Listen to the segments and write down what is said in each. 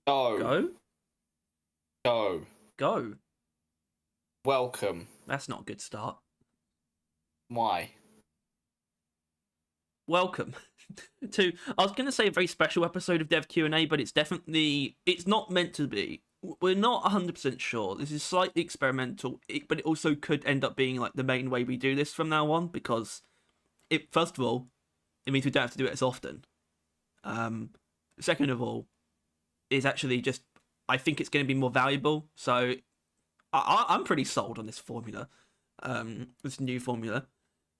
Go, Go? go. Go. Welcome. That's not a good start. Why? Welcome to, I was going to say a very special episode of Dev Q&A, but it's not meant to be. We're not 100% sure. This is slightly experimental, but it also could end up being like the main way we do this from now on, because first of all, it means we don't have to do it as often. Second of all, is actually just, I think it's going to be more valuable. So I'm pretty sold on this formula, this new formula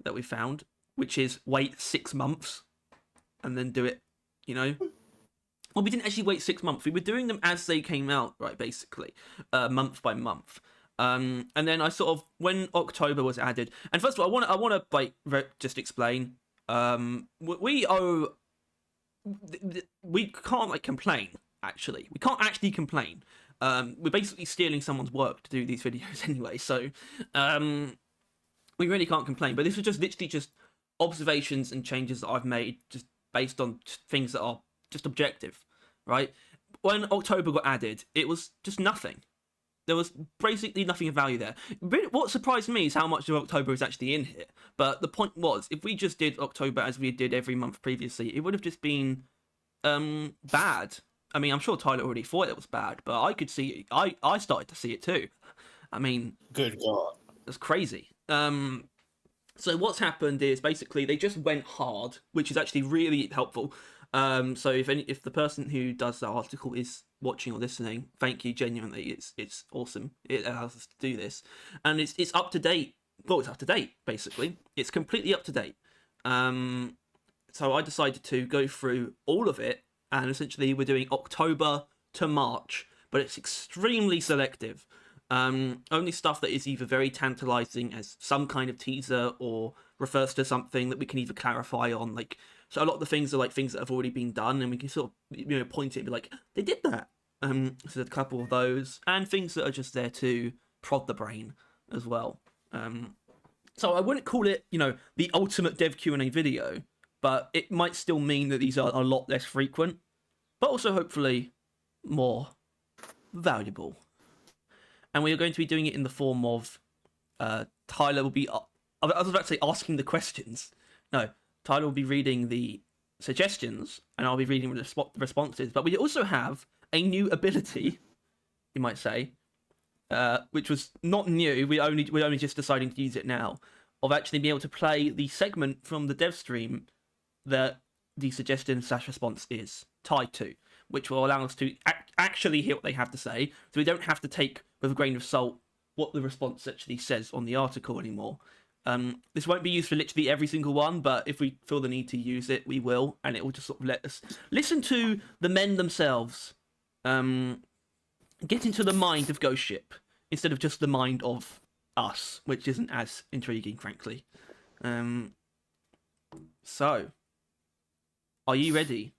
that we found, which is wait 6 months and then do it, Well, we didn't actually wait 6 months. We were doing them as they came out, right, basically, month by month. And then I sort of, when October was added, and first of all, I want to like just explain. We can't like complain. Actually, we can't actually complain. We're basically stealing someone's work to do these videos anyway, so we really can't complain. But this was just literally just observations and changes that I've made, just based on things that are just objective, right? When October got added, it was just nothing. There was basically nothing of value there. What surprised me is how much of October is actually in here. But the point was, if we just did October as we did every month previously, it would have just been bad. I mean, I'm sure Tyler already thought it was bad, but I could see it. I started to see it too. I mean, Good God. it's crazy. So what's happened is basically they just went hard, which is actually really helpful. So if the person who does that article is watching or listening, thank you genuinely. It's awesome. It allows us to do this, and it's up to date. Well, it's up to date basically. It's completely up to date. So I decided to go through all of it, and essentially we're doing October to March, but it's extremely selective. Only stuff that is either very tantalizing as some kind of teaser or refers to something that we can either clarify on. Like, so a lot of the things are like things that have already been done, and we can sort of point it and be like, they did that. So there's a couple of those, and things that are just there to prod the brain as well. So I wouldn't call it the ultimate Dev Q&A video, but it might still mean that these are a lot less frequent, but also hopefully more valuable. And we are going to be doing it in the form of Tyler will be. I was about to say asking the questions. No, Tyler will be reading the suggestions, and I'll be reading the responses. But we also have a new ability, you might say, which was not new. We're only just deciding to use it now, of actually being able to play the segment from the dev stream that the suggestion/response is tied to, which will allow us to actually hear what they have to say, so we don't have to take with a grain of salt what the response actually says on the article anymore. This won't be used for literally every single one, but if we feel the need to use it, we will, and it will just sort of let us listen to the men themselves get into the mind of Ghost Ship instead of just the mind of us, which isn't as intriguing, frankly. So, are you ready?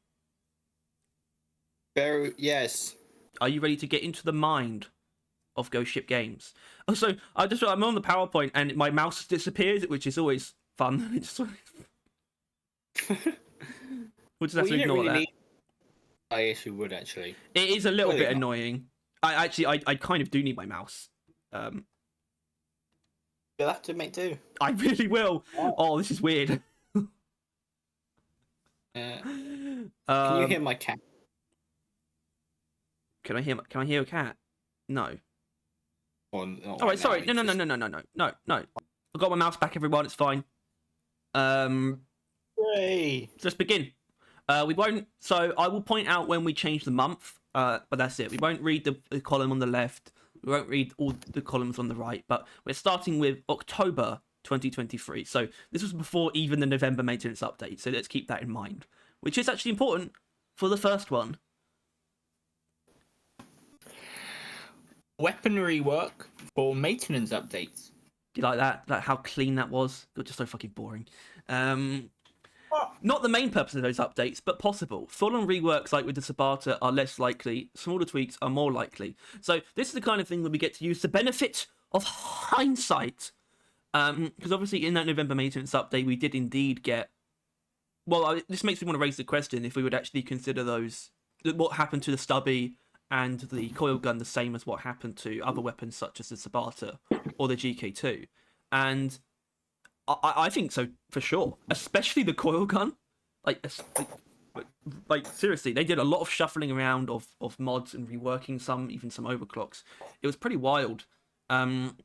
Yes. Are you ready to get into the mind of Ghost Ship Games? Also, I'm on the PowerPoint and my mouse disappears, which is always fun. We'll just have to ignore that. I guess we would actually. It is a little bit annoying. I kind of do need my mouse. You'll have to make do. I really will. Oh, this is weird. Can you hear my cat? Can I hear a cat? No. All right, sorry. No. I've got my mouse back, everyone. It's fine. Hooray. Let's begin. We won't. So I will point out when we change the month. But that's it. We won't read the column on the left. We won't read all the columns on the right. But we're starting with October 2023. So this was before even the November maintenance update. So let's keep that in mind, which is actually important for the first one. Weaponry work for maintenance updates. Do you like that? Like how clean that was? It was just so fucking boring. Not the main purpose of those updates, but possible. Full-on reworks like with the Sabata are less likely. Smaller tweaks are more likely. So this is the kind of thing that we get to use the benefit of hindsight. Because obviously in that November maintenance update, we did indeed get... Well, this makes me want to raise the question if we would actually consider those... What happened to the stubby and the coil gun the same as what happened to other weapons such as the Sabata or the GK2, and I think so for sure, especially the coil gun. Like seriously, they did a lot of shuffling around of mods and reworking even some overclocks. It was pretty wild. And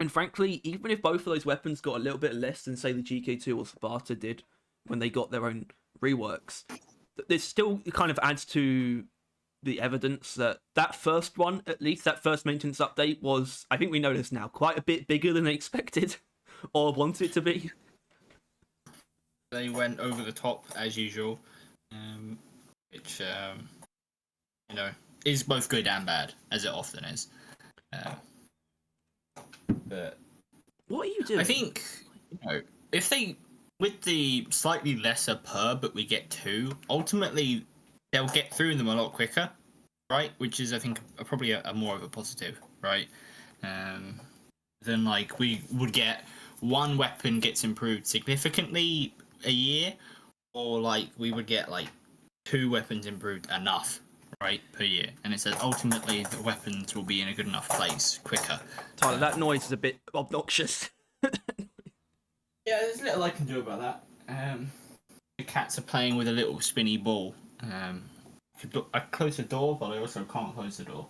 frankly, even if both of those weapons got a little bit less than say the GK2 or Sparta did when they got their own reworks, this still kind of adds to the evidence that first one, at least that first maintenance update, was, I think we know this now, quite a bit bigger than they expected or wanted it to be. They went over the top as usual, which is both good and bad, as it often is. But what are you doing? I think if they, with the slightly lesser per, but we get 2, ultimately they'll get through them a lot quicker, right? Which is, I think, probably a more of a positive, right? Than like we would get one weapon gets improved significantly a year, or like we would get like 2 weapons improved enough, right, per year. And it says ultimately the weapons will be in a good enough place quicker. Tyler, that noise is a bit obnoxious. Yeah, there's little I can do about that. The cats are playing with a little spinny ball. I close the door, but I also can't close the door.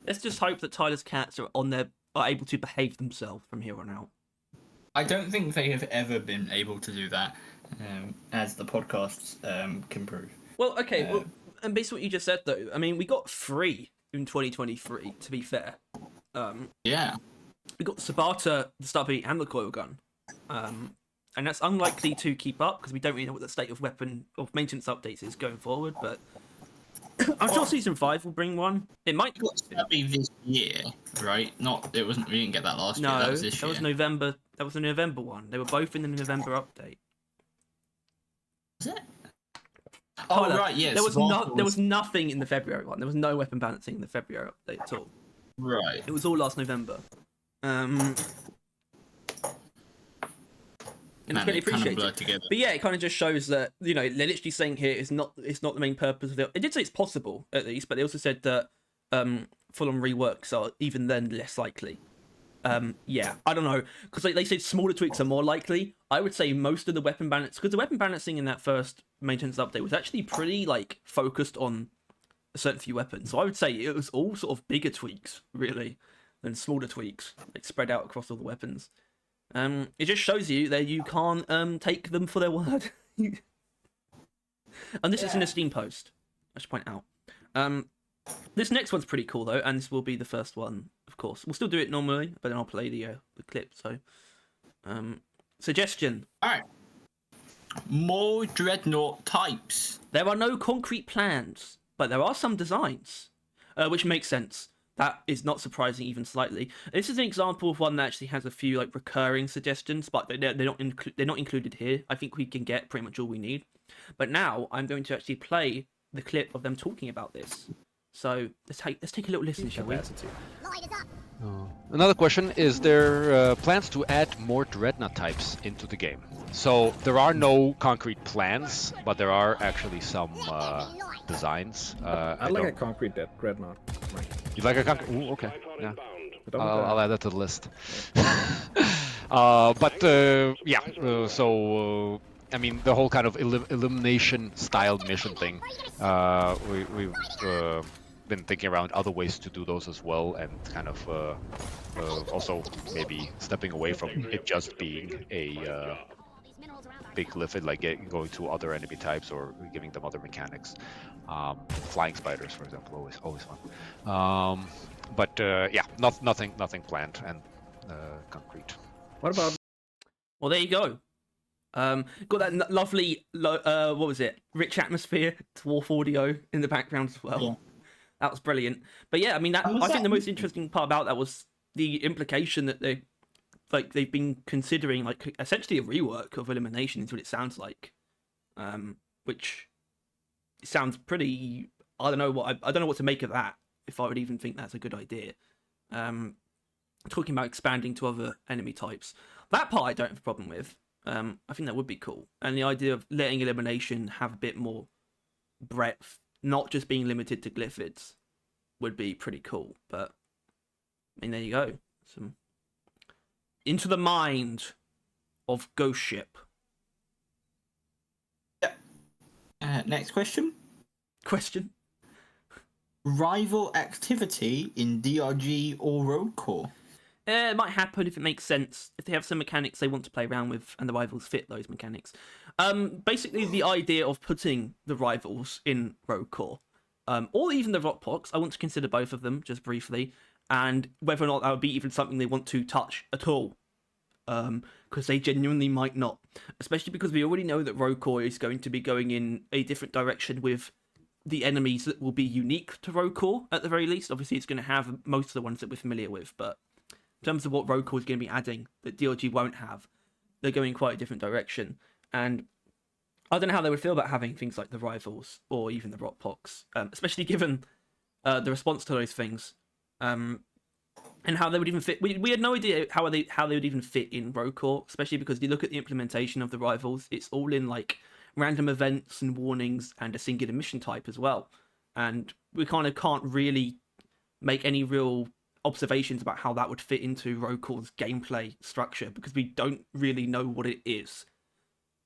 Let's just hope that Tyler's cats are able to behave themselves from here on out. I don't think they have ever been able to do that, as the podcasts can prove. Well, okay, and based on what you just said, though, I mean, we got 3 in 2023, to be fair. Yeah. We got the Sabata, the Stubby, and the coil gun. And that's unlikely to keep up, because we don't really know what the state of maintenance updates is going forward, but I'm sure Season 5 will bring one. It might... We got Stubby this year, right? We didn't get that last year, that was this year. No, that was the November one. They were both in the November update. Was it? Tyler, oh, right, yes. There was nothing in the February one. There was no weapon balancing in the February update at all. Right. It was all last November. And it's pretty appreciated. But yeah, it kind of just shows that, they're literally saying here it's not the main purpose of it. It did say it's possible, at least, but they also said that full-on reworks are even then less likely. Yeah, I don't know, because they said smaller tweaks are more likely. I would say most of the weapon balance, because the weapon balancing in that first maintenance update was actually pretty focused on a certain few weapons. So I would say it was all sort of bigger tweaks, really, than smaller tweaks, spread out across all the weapons. It just shows you that you can't take them for their word. And this is in a Steam post, I should point out. This next one's pretty cool, though, and this will be the first one, of course. We'll still do it normally, but then I'll play the clip, so... suggestion. Alright. More Dreadnought types. There are no concrete plans, but there are some designs, which makes sense. That is not surprising even slightly. This is an example of one that actually has a few recurring suggestions, but they're not included here. I think we can get pretty much all we need. But now I'm going to actually play the clip of them talking about this. So let's take a little listen, shall we? Another question, is there plans to add more Dreadnought types into the game? So there are no concrete plans, but there are actually some designs. I like a concrete Dreadnought. You like a concrete? Ooh, okay. Yeah. I'll add that to the list. So I mean, the whole kind of elimination style mission thing, we've been thinking around other ways to do those as well, and kind of also maybe stepping away from it just being a big lift, like going to other enemy types or giving them other mechanics. Flying spiders, for example, always fun. Yeah, nothing planned and concrete. What about? Well, there you go. Got that lovely, what was it? Rich atmosphere, dwarf audio in the background as well. Yeah. That was brilliant. But yeah, I mean, I think the most interesting part about that was the implication that they've been considering essentially a rework of Elimination is what it sounds like, which sounds pretty. I don't know what to make of that. If I would even think that's a good idea. Talking about expanding to other enemy types, that part I don't have a problem with. I think that would be cool, and the idea of letting Elimination have a bit more breadth not just being limited to glyphids would be pretty cool. But I mean, there you go. Some into the mind of Ghost Ship. Next question. Question. Rival activity in DRG or Road Core? It might happen if it makes sense. If they have some mechanics they want to play around with and the rivals fit those mechanics. Basically, the idea of putting the rivals in Road Core, or even the Rockpox, I want to consider both of them just briefly, and whether or not that would be even something they want to touch at all. Because they genuinely might not. Especially because we already know that Road Core is going to be going in a different direction with the enemies that will be unique to Road Core, at the very least. Obviously, it's going to have most of the ones that we're familiar with, but in terms of what Road Core is going to be adding that DLG won't have, they're going quite a different direction. And I don't know how they would feel about having things like the Rivals or even the Rockpox, especially given the response to those things, and how they would even fit. We had no idea how they would even fit in Road Core, especially because you look at the implementation of the Rivals, it's all in like random events and warnings and a singular mission type as well. And we kind of can't really make any real observations about how that would fit into Road Core's gameplay structure because we don't really know what it is.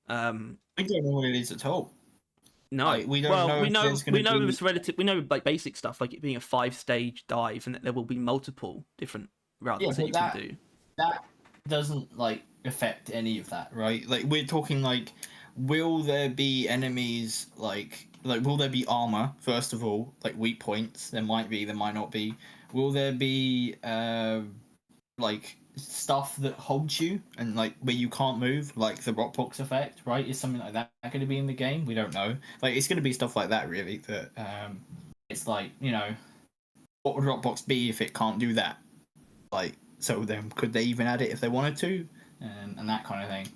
We don't know what it is at all. No, like, we don't know. We know it's relative. We know like basic stuff, like it being a 5-stage dive, and that there will be multiple different routes that you can do. That doesn't like affect any of that, right? Like we're talking like, will there be enemies like will there be armor first of all, like weak points? There might be, there might not be. Will there be like stuff that holds you and like where you can't move, like the Rockbox effect, right? Is something like that going to be in the game? We don't know. Like it's going to be stuff like that, really. That it's like, you know, what would Rockbox be if it can't do that? Like, so then could they even add it if they wanted to, and that kind of thing.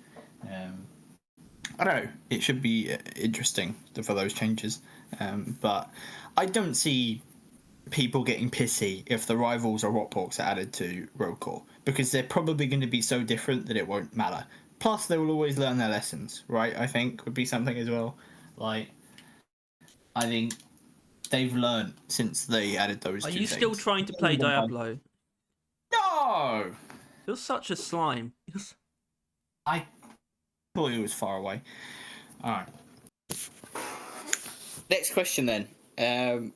I don't know. It should be interesting for those changes, but I don't see people getting pissy if the Rivals or Rockbox are added to Road Core, because they're probably going to be so different that it won't matter. Plus, they will always learn their lessons, right? I think would be something as well. Like, I think they've learned since they added those. Are two you things. still trying to play Diablo? No! You're such a slime. I thought it was far away. Alright. Next question then.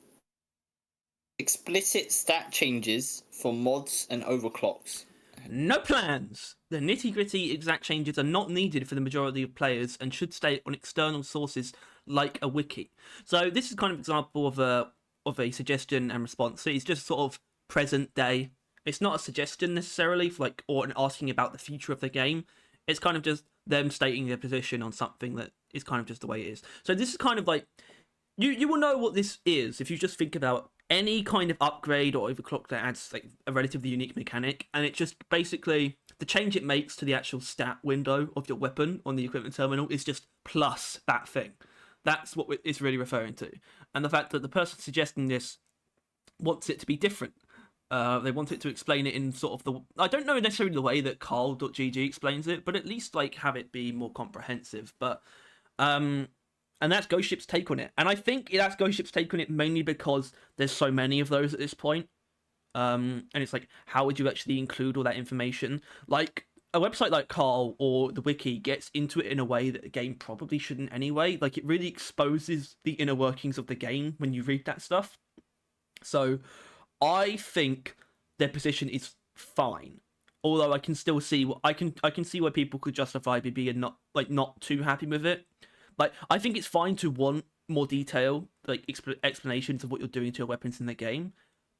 Explicit stat changes for mods and overclocks. No plans. The nitty-gritty exact changes are not needed for the majority of players and should stay on external sources like a wiki. So this is kind of an example of a suggestion and response. So it's just sort of present day. It's not a suggestion necessarily for like or asking about the future of the game. It's kind of just them stating their position on something that is kind of just the way it is. So this is kind of like you will know what this is if you just think about any kind of upgrade or overclock that adds like a relatively unique mechanic, and it just basically the change it makes to the actual stat window of your weapon on the equipment terminal is just plus that thing. That's what it's really referring to, and the fact that the person suggesting this wants it to be different. They want it to explain it in sort of the I don't know necessarily the way that Carl.gg explains it, but at least like have it be more comprehensive. But and that's Ghost Ship's take on it. And I think that's Ghost Ship's take on it mainly because there's so many of those at this point. And it's like, how would you actually include all that information? Like, a website like Carl or the wiki gets into it in a way that the game probably shouldn't anyway. Like, it really exposes the inner workings of the game when you read that stuff. So, I think their position is fine. Although I can still see I can see where people could justify being not too happy with it. Like, I think it's fine to want more detail, like explanations of what you're doing to your weapons in the game,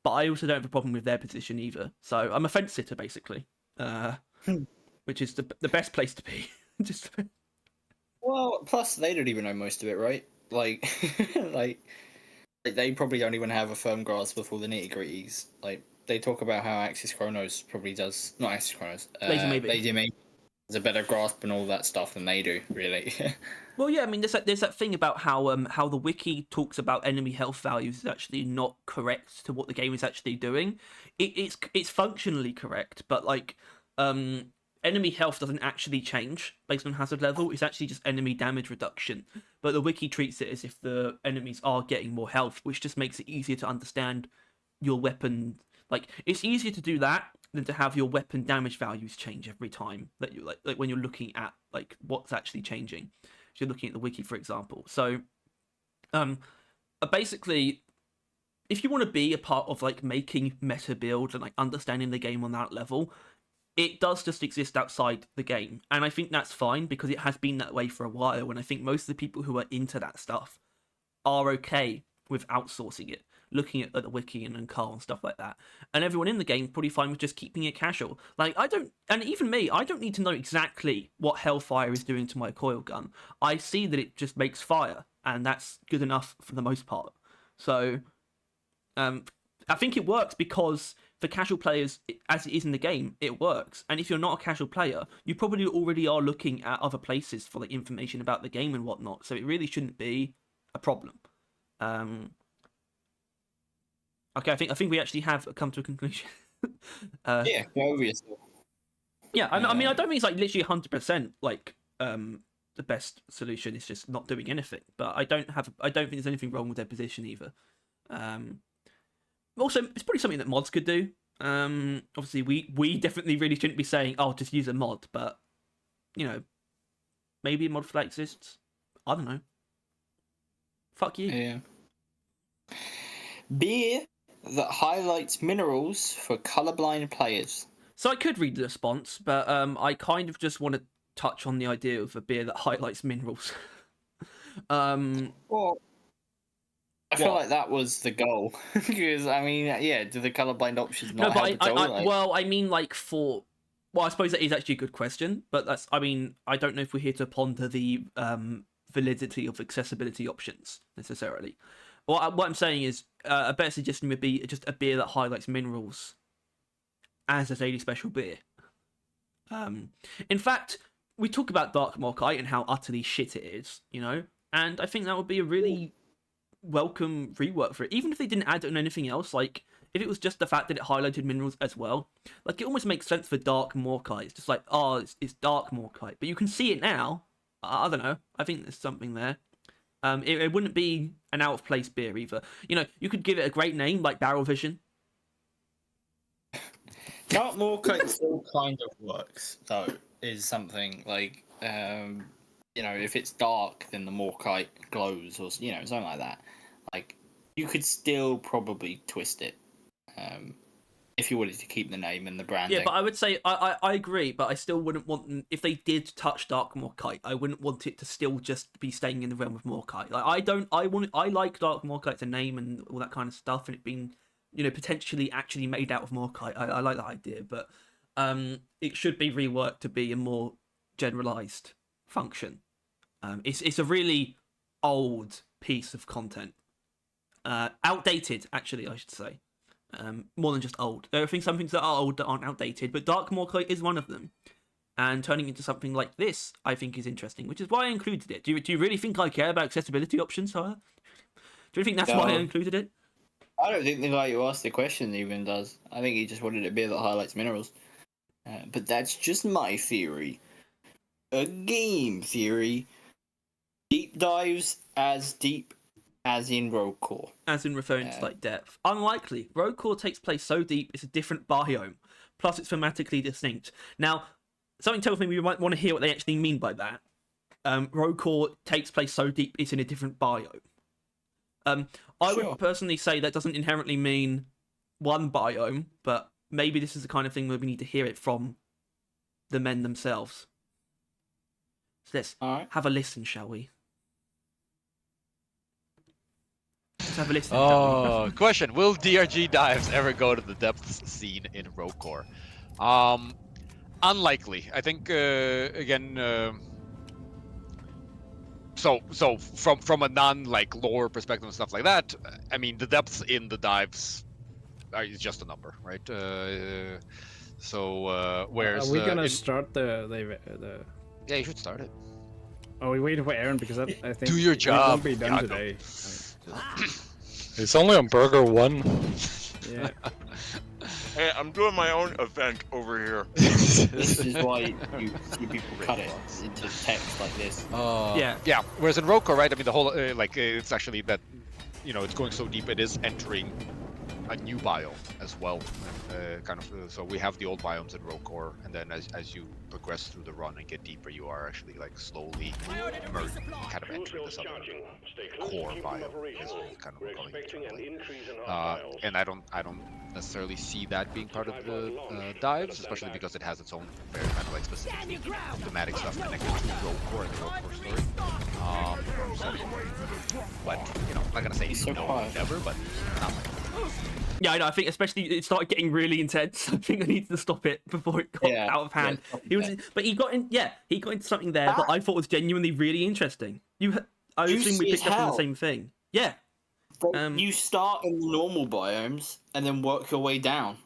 but I also don't have a problem with their position either. So I'm a fence sitter basically, which is the best place to be. Just well, plus they don't even know most of it, right? Like, like they probably don't even have a firm grasp of all the nitty gritties. Like they talk about how Axis Chronos probably does, not Axis Chronos, Lazy Maybe has a better grasp and all that stuff than they do, really. Well, yeah, I mean, there's that thing about how the wiki talks about enemy health values is actually not correct to what the game is actually doing. It's functionally correct, but like enemy health doesn't actually change based on hazard level. It's actually just enemy damage reduction. But the wiki treats it as if the enemies are getting more health, which just makes it easier to understand your weapon. Like, it's easier to do that than to have your weapon damage values change every time that you like when you're looking at like what's actually changing. If you're looking at the wiki, for example. So, basically, if you want to be a part of like making meta build and like understanding the game on that level, it does just exist outside the game, and I think that's fine because it has been that way for a while. And I think most of the people who are into that stuff are okay with outsourcing it, looking at the wiki and Carl and stuff like that. And everyone in the game probably fine with just keeping it casual. Like, I don't, and even me, I don't need to know exactly what Hellfire is doing to my coil gun. I see that it just makes fire, and that's good enough for the most part. So, I think it works because for casual players, as it is in the game, it works. And if you're not a casual player, you probably already are looking at other places for like information about the game and whatnot. So it really shouldn't be a problem. Okay, I think we actually have come to a conclusion. Yeah, go over yourself. Yeah, I mean, I don't mean it's like literally 100% like the best solution is just not doing anything. But I don't think there's anything wrong with their position either. Also, it's probably something that mods could do. Obviously, we definitely really shouldn't be saying, "Oh, just use a mod," but you know, maybe a mod for that exists. I don't know. Fuck you. Yeah. Beer that highlights minerals for colorblind players. So I could read the response, but I kind of just want to touch on the idea of a beer that highlights minerals. Well, I feel like that was the goal because I mean, yeah, do the colorblind options not help at all? Well, I mean, like I suppose that is actually a good question, but that's, I mean, I don't know if we're here to ponder the validity of accessibility options necessarily. What I'm saying is a better suggestion would be just a beer that highlights minerals as a daily special beer. In fact, we talk about Dark Morkite and how utterly shit it is, you know, and I think that would be a really welcome rework for it, even if they didn't add on anything else. Like, if it was just the fact that it highlighted minerals as well, like, it almost makes sense for Dark Morkite. It's just like, oh, it's Dark Morkite, but you can see it now. I don't know, I think there's something there. It wouldn't be an out of place beer either. You know, you could give it a great name like Barrel Vision. Dark Morkite still kind of works though. Is something like you know, if it's dark, then the Morkite glows, or you know, something like that. Like, you could still probably twist it if you wanted to keep the name and the branding. Yeah, but I would say I agree, but I still wouldn't want them, if they did touch Dark Morkite, I wouldn't want it to still just be staying in the realm of Morkite. Like, I like Dark Morkite as a name and all that kind of stuff, and it being, you know, potentially actually made out of Morkite. I like that idea, but it should be reworked to be a more generalized function. It's a really old piece of content. Outdated, actually, I should say. More than just old. There are some things that are old that aren't outdated, but Dark Morkite is one of them. And turning into something like this, I think, is interesting, which is why I included it. Do you really think I care about accessibility options, Haya? Do you think that's why I included it? I don't think the guy who asked the question even does. I think he just wanted a beer that highlights minerals. But that's just my theory. A game theory. Deep dives as deep as in Rogue Core. As in referring to, like, depth. Unlikely. Rogue Core takes place so deep, it's a different biome. Plus, it's thematically distinct. Now, something tells me we might want to hear what they actually mean by that. Rogue Core takes place so deep, it's in a different biome. I would personally say that doesn't inherently mean one biome, but maybe this is the kind of thing where we need to hear it from the men themselves. So let's have a listen, shall we? Let's have a listen. Oh, question. Will DRG dives ever go to the depths scene in Rogue Core? Unlikely. I think, again... So from a non-like lore perspective and stuff like that, I mean, the depths in the dives is just a number, right? Whereas... Are we gonna start the... Yeah, you should start it. Are we waiting for Aaron? Because I think do your job. It won't be done today. It's only on Burger 1. Yeah. Hey, I'm doing my own event over here. This is why you see people cut it into text like this. Yeah. Yeah. Whereas in Roko, right? I mean, the whole it's actually that it's going so deep. It is entering a new biome as well, so we have the old biomes in Rokor, and then as you progress through the run and get deeper, you are actually like slowly merging, kind of entering this other core biome, as we're kind of calling it internally. And I don't necessarily see that being part of the dives, especially because it has its own very kind of like specific thematic stuff connected to Rokor and the Rokor story. But I'm not gonna say He's so no, quiet. never, but not like. Yeah, I know. I think especially it started getting really intense. I think I needed to stop it before it got out of hand. But he got in. Yeah, he got into something there that I thought was genuinely really interesting. I assume we picked up on the same thing. Yeah. You start in the normal biomes and then work your way down.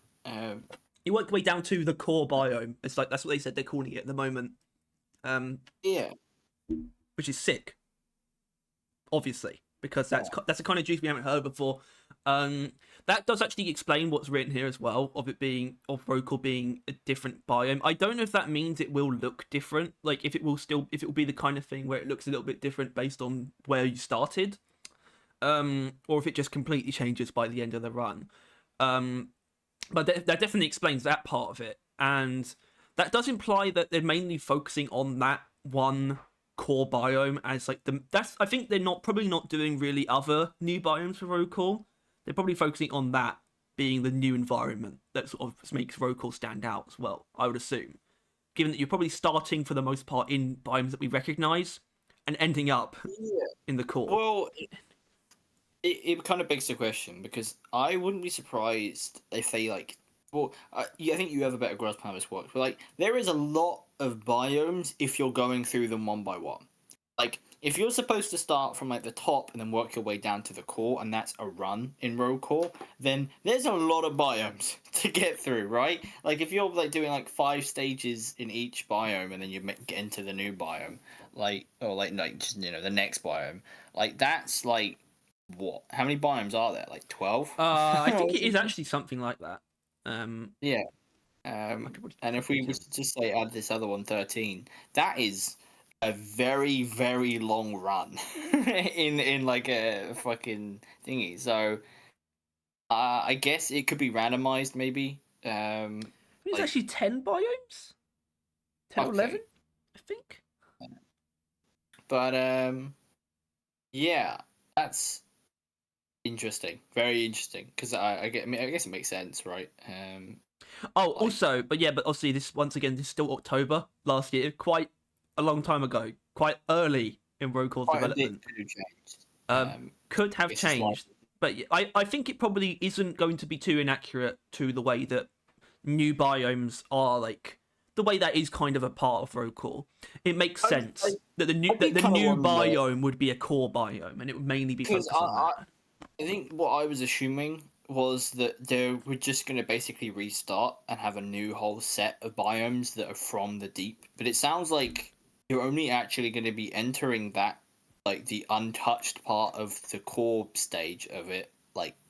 You work your way down to the core biome. It's like that's what they said they're calling it at the moment. Yeah. Which is sick. Obviously, because that's a kind of juice we haven't heard before. That does actually explain what's written here as well, of Rokor being a different biome. I don't know if that means it will look different, like if it will be the kind of thing where it looks a little bit different based on where you started, or if it just completely changes by the end of the run. But that definitely explains that part of it, and that does imply that they're mainly focusing on that one core biome as like I think they're probably not doing really other new biomes for Rokor. They're probably focusing on that being the new environment that sort of makes Rokor stand out as well, I would assume. Given that you're probably starting for the most part in biomes that we recognise and ending up in the core. Well, it kind of begs the question, because I wouldn't be surprised if they I think you have a better grasp on how this works, but there is a lot of biomes if you're going through them one by one. Like, if you're supposed to start from the top and then work your way down to the core, and that's a run in Rokor, then there's a lot of biomes to get through, right? Like, if you're doing 5 stages in each biome, and then you get into the new biome, the next biome, that's what? How many biomes are there? 12? I think it is actually something like that. Yeah. And if we was to just add this other one, 13, that is a very, very long run in a fucking thingy. So I guess it could be randomized, maybe. It's actually 10 biomes? 10 or 11, I think. But yeah, that's interesting. Very interesting, because I guess it makes sense, right? Also, but obviously this is still October last year, quite a long time ago, quite early in Rokor's development. Could have changed, but I think it probably isn't going to be too inaccurate to the way that new biomes are, the way that is kind of a part of Rokor. It makes sense that the new biome would be a core biome, and it would mainly be focused on that. I think what I was assuming was that they were just going to basically restart and have a new whole set of biomes that are from the deep. But it sounds like you're only actually going to be entering that, the untouched part of the core stage of it,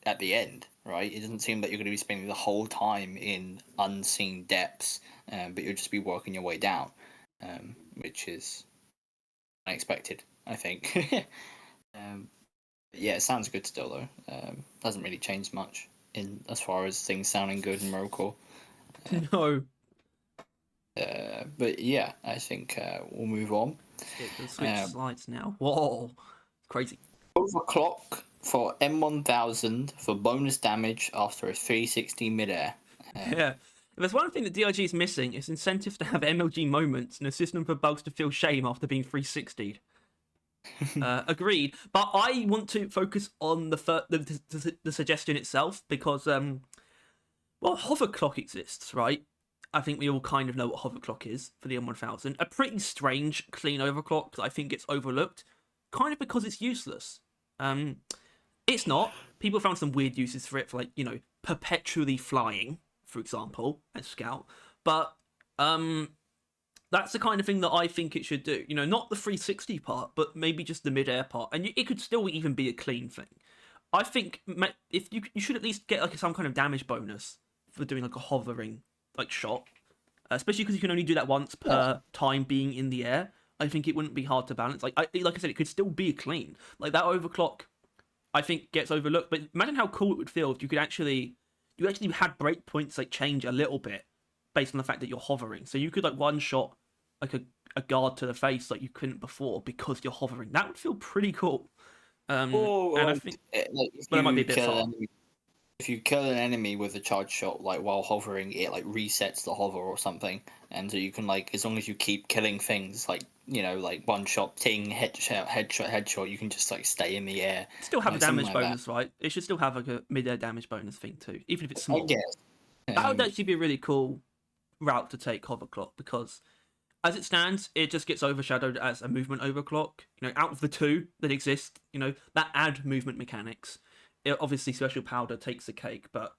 at the end, right? It doesn't seem like you're going to be spending the whole time in unseen depths, but you'll just be working your way down, which is unexpected, I think. Yeah, it sounds good still, though. Doesn't really change much as far as things sounding good in Rokor. No. But yeah, I think we'll move on. Let's switch slides now. Whoa, crazy. Overclock for M1000 for bonus damage after a 360 midair. Yeah. If there's one thing that DIG is missing, it's incentive to have MLG moments and a system for bugs to feel shame after being 360'd. Agreed, but I want to focus on the suggestion itself, because hoverclock exists, right? I think we all kind of know what hoverclock is for the M1000. A pretty strange clean overclock that I think gets overlooked, kind of because it's useless. It's not. People found some weird uses for it, for perpetually flying, for example, as Scout. But that's the kind of thing that I think it should do. Not the 360 part, but maybe just the mid-air part. And it could still even be a clean thing. I think if you should at least get some kind of damage bonus for doing like a hovering like shot, especially because you can only do that once per time being in the air. I think it wouldn't be hard to balance. Like I said, it could still be clean. Like that overclock, I think gets overlooked. But imagine how cool it would feel if you actually had breakpoints like change a little bit based on the fact that you're hovering. So you could like one shot like a guard to the face like you couldn't before because you're hovering. That would feel pretty cool. And I think, but it might be a bit far. If you kill an enemy with a charge shot, like while hovering, it like resets the hover or something, and so you can like, as long as you keep killing things, like like one shot, ting, headshot, you can just like stay in the air. Still have a damage bonus, right? It should still have like a mid-air damage bonus thing too, even if it's small. I guess. That would actually be a really cool route to take hoverclock, because as it stands, it just gets overshadowed as a movement overclock. Out of the two that exist, that add movement mechanics. Obviously, special powder takes the cake, but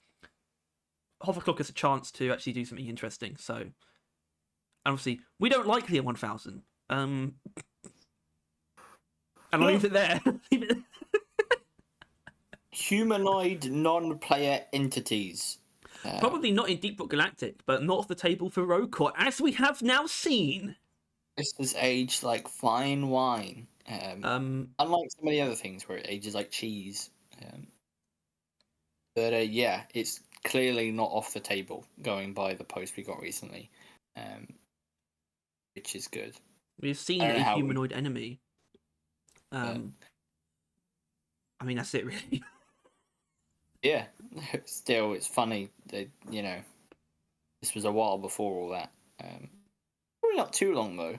hoverclock has a chance to actually do something interesting. So, and obviously, we don't like the 1000. And I'll leave it there. Humanoid non-player entities. Probably not in Deep Rock Galactic, but not off the table for Roadcore, as we have now seen. This is aged like fine wine. Unlike so many other things where it ages like cheese. But yeah, it's clearly not off the table, going by the post we got recently, which is good. We've seen a humanoid enemy. I mean, that's it, really. Yeah, still, it's funny that, this was a while before all that. Probably not too long, though.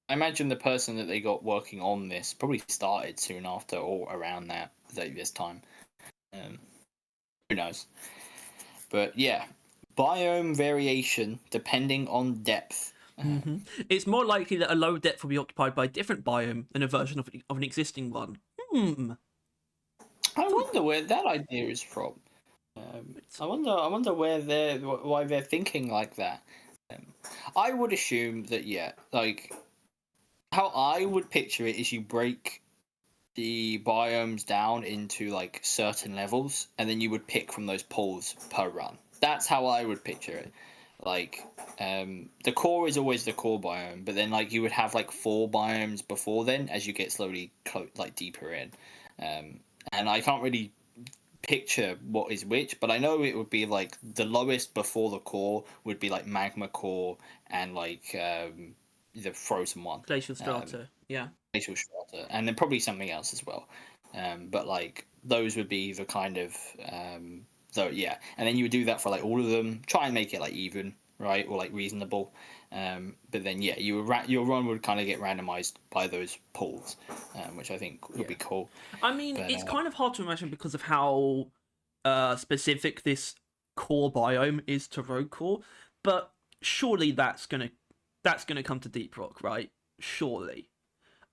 I imagine the person that they got working on this probably started soon after or around this time. Who knows? But yeah, biome variation depending on depth. It's more likely that a low depth will be occupied by a different biome than a version of an existing one. I wonder where that idea is from. I wonder why they're thinking like that. I would assume that like how I would picture it is you break the biomes down into like certain levels, and then you would pick from those pools per run. That's how I would picture it. Like, the core is always the core biome, but then like you would have like 4 biomes before then as you get slowly deeper in. And I can't really picture what is which, but I know it would be like the lowest before the core would be like magma core and like the frozen one, glacial strata. Glacial strata, and then probably something else as well. But like those would be the kind of and then you would do that for like all of them. Try and make it like even, right, or like reasonable. But then your run would kind of get randomized by those pools, which I think would be cool. I mean, it's kind of hard to imagine because of how specific this core biome is to Road Core, but surely that's gonna come to Deep Rock, right? Surely.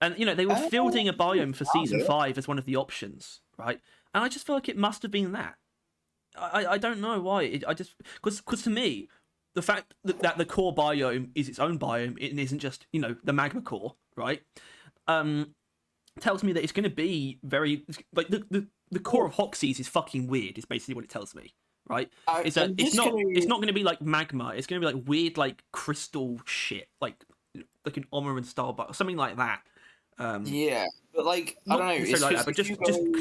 And they were fielding a biome for season 5 as one of the options, right? And I just feel like it must have been that. I don't know why. Because to me, the fact that the core biome is its own biome, it isn't just the magma core, right? Tells me that it's going to be very like the core of Hoxie's is fucking weird. Is basically what it tells me, right? It's not going to be like magma. It's going to be like weird like crystal shit, like an Omeran style, but something like that. But like I don't know, it's like that, but just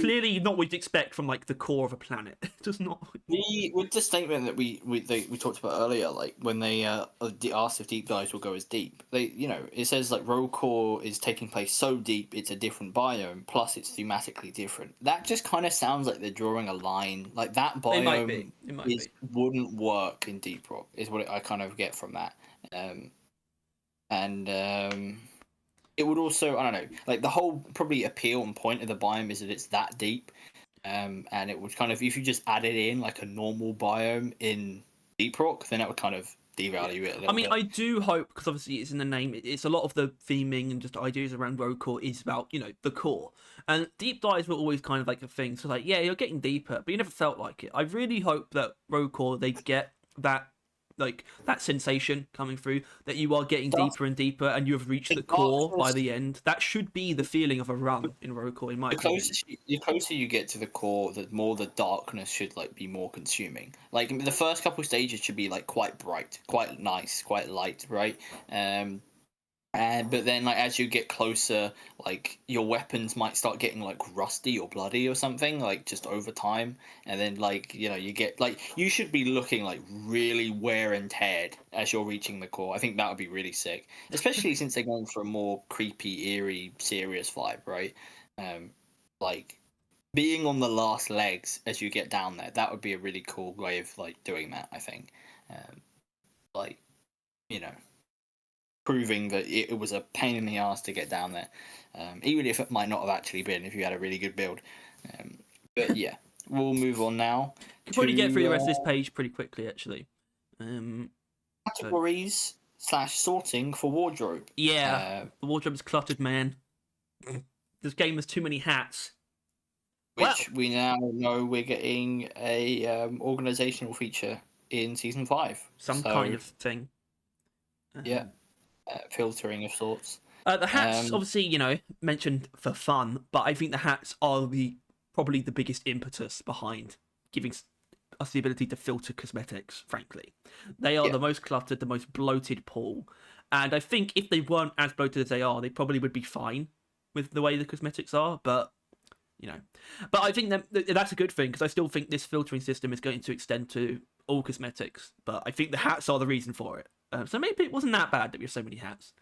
clearly not what you'd expect from like the core of a planet. Just not with the statement that we talked about earlier, like when they asked if deep dives will go as deep. They it says like Road Core is taking place so deep it's a different biome, plus it's thematically different. That just kind of sounds like they're drawing a line. Like that biome wouldn't work in Deep Rock is what I kind of get from that. It would also, I don't know, like the whole probably appeal and point of the biome is that it's that deep, and it would kind of, if you just added in like a normal biome in Deep Rock, then that would kind of devalue it a little bit. I do hope, because obviously it's in the name, it's a lot of the theming and just ideas around Road Core is about, the core. And deep dives were always kind of like a thing, so like, yeah, you're getting deeper, but you never felt like it. I really hope that Road Core, they get that like that sensation coming through that you are getting deeper and deeper, and you have reached the The core by darkness- the end. That should be the feeling of a run in rogue core, in my opinion. The closer you get to the core, the more the darkness should like be more consuming. Like the first couple stages should be like quite bright, quite nice, quite light, right? But then like as you get closer, like your weapons might start getting like rusty or bloody or something, like just over time. And then like you get like you should be looking like really wear and teared as you're reaching the core. I think that would be really sick, especially since they're going for a more creepy, eerie, serious vibe, right? Like being on the last legs as you get down there, that would be a really cool way of like doing that. I think, like you know. Proving that it was a pain in the ass to get down there, even if it might not have actually been if you had a really good build. But yeah, we'll move on now. Could probably get through the rest of this page pretty quickly, actually. Categories / sorting for wardrobe. Yeah, the wardrobe's cluttered, man. This game has too many hats. Which we now know we're getting a organizational feature in season 5. Some kind of thing. Yeah. Filtering of sorts. The hats, obviously, mentioned for fun, but I think the hats are probably the biggest impetus behind giving us the ability to filter cosmetics, frankly. They are the most cluttered, the most bloated pool. And I think if they weren't as bloated as they are, they probably would be fine with the way the cosmetics are, but But I think that's a good thing, because I still think this filtering system is going to extend to all cosmetics, but I think the hats are the reason for it. So maybe it wasn't that bad that we have so many hats.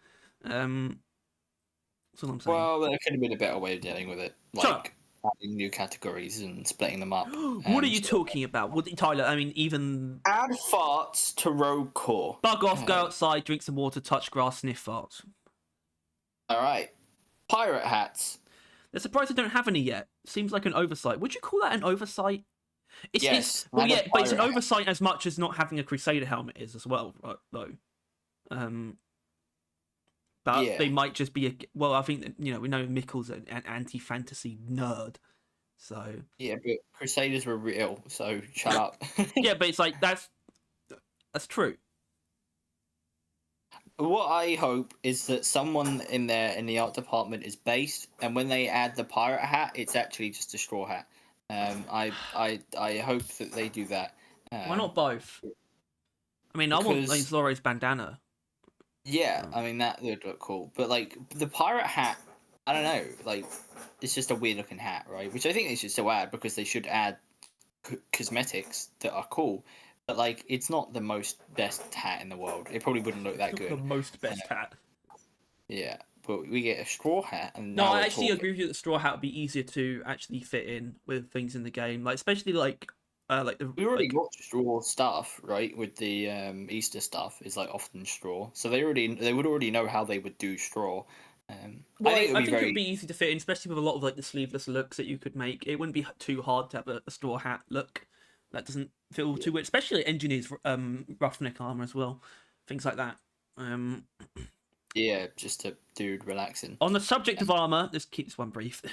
That's all I'm saying. Well, there could have been a better way of dealing with it. Like adding new categories and splitting them up. What are you talking about? Tyler, I mean, even... Add farts to rogue core. Bug off, go outside, drink some water, touch grass, sniff farts. Alright. Pirate hats. They're surprised I don't have any yet. Seems like an oversight. Would you call that an oversight? Yes. Well, yeah, but it's an oversight as much as not having a Crusader helmet is as well, right, though. But they might just be well, I think that, we know Mikkel's an anti-fantasy nerd, so... Yeah, but Crusaders were real, so shut up. Yeah, but it's like, that's true. What I hope is that someone in the art department is based, and when they add the pirate hat, it's actually just a straw hat. I hope that they do that. Why not both? I mean, I want Zoro's bandana. Yeah, I mean that would look cool, but like the pirate hat, I don't know, like it's just a weird looking hat, right? Which I think they should still add, because they should add cosmetics that are cool. But like, it's not the best hat in the world. It probably wouldn't look that good. The most best hat. Yeah, but we get a straw hat, and no, I actually agree with you that the straw hat would be easier to actually fit in with things in the game, like especially like we already got straw stuff, right? With the Easter stuff is like often straw, so they would already know how they would do straw. Well, I think it would be easy to fit in, especially with a lot of like the sleeveless looks that you could make. It wouldn't be too hard to have a straw hat look. That doesn't feel too weird, especially like engineers' roughneck armor as well, things like that. Yeah, just a dude relaxing. On the subject of armor, let's keep this one brief.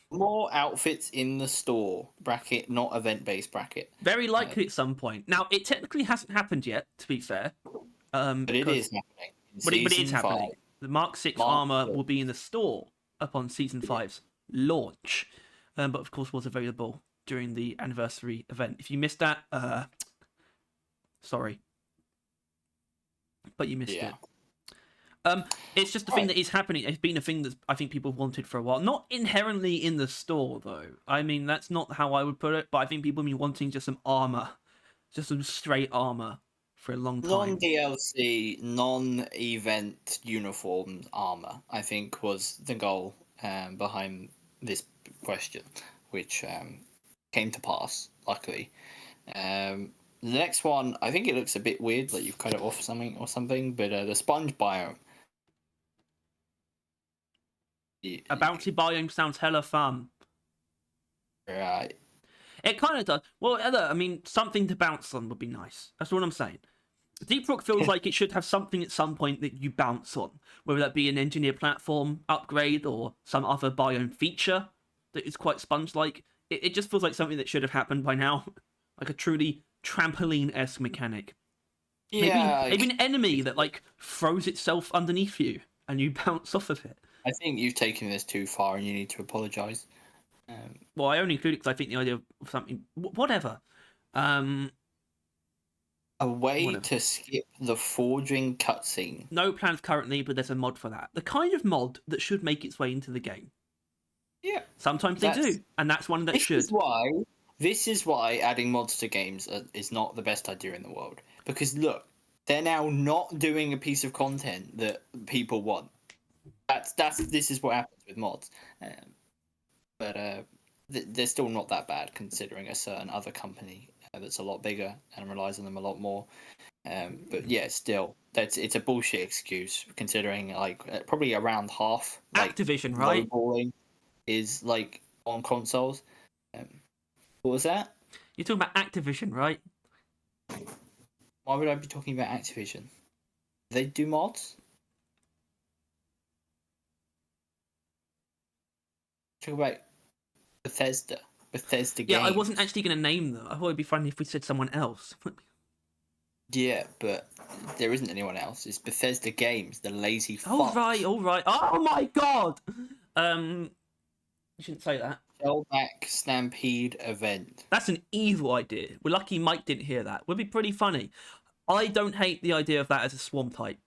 More outfits in the store bracket, not event-based bracket. Very likely at some point. Now, it technically hasn't happened yet, to be fair. But it is happening. But it is happening. The Mark 6 armor will be in the store upon Season 5's launch, but of course was available during the anniversary event. If you missed that, sorry, but you missed it. It's just a thing that is happening. It's been a thing that I think people wanted for a while. Not inherently in the store, though. I mean, that's not how I would put it, but I think people have been wanting just some armor. Just some straight armor for a long time. Non-DLC, non-event uniform armor, I think, was the goal behind this question, which came to pass, luckily. The next one, I think it looks a bit weird, like you've cut it off something, but the sponge biome. A bouncy biome sounds hella fun. Right. It kind of does. Well, I mean, something to bounce on would be nice. That's what I'm saying. Deep Rock feels like it should have something at some point that you bounce on, whether that be an engineer platform upgrade or some other biome feature that is quite sponge-like. It just feels like something that should have happened by now. Like a truly trampoline-esque mechanic. Yeah, maybe an enemy that like throws itself underneath you and you bounce off of it. I think you've taken this too far, and you need to apologise. Well, I only include it because I think the idea of something, whatever. A way Whatever. to skip the forging cutscene. No plans currently, but there's a mod for that. The kind of mod that should make its way into the game. Yeah. Sometimes they do, and that's one that should. This is why adding mods to games is not the best idea in the world. Because look, they're now not doing a piece of content that people want. This is what happens with mods. But they're still not that bad considering a certain other company that's a lot bigger and relies on them a lot more. But yeah, still, it's a bullshit excuse considering like probably around half Activision, right? lowballing is like on consoles. What was that? You're talking about Activision, right? Why would I be talking about Activision? They do mods? Talk about Bethesda games. Yeah, I wasn't actually going to name them. I thought it'd be funny if we said someone else. Yeah, but there isn't anyone else. It's Bethesda Games, the lazy fucks. All right. Oh my god! You shouldn't say that. Shellback Stampede event. That's an evil idea. We're lucky Mike didn't hear that. Would be pretty funny. I don't hate the idea of that as a swarm type.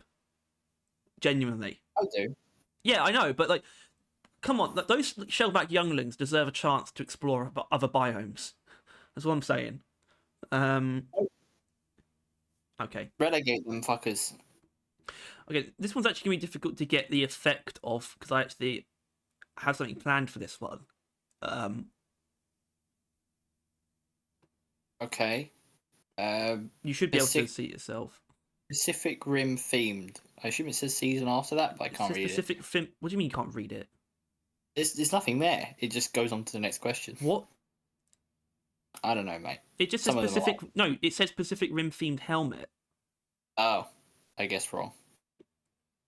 Genuinely. I do. Yeah, I know, but like, come on, those shellback younglings deserve a chance to explore other biomes. That's what I'm saying. Okay. Relegate them fuckers. Okay, this one's actually going to be difficult to get the effect of, because I actually have something planned for this one. Okay. You should be able to see it yourself. Pacific Rim themed. I assume it says season after that, but I can't read it. What do you mean you can't read it? There's nothing there. It just goes on to the next question. What? I don't know, mate. It just says Pacific. No, it says Pacific Rim themed helmet. Oh, I guess wrong.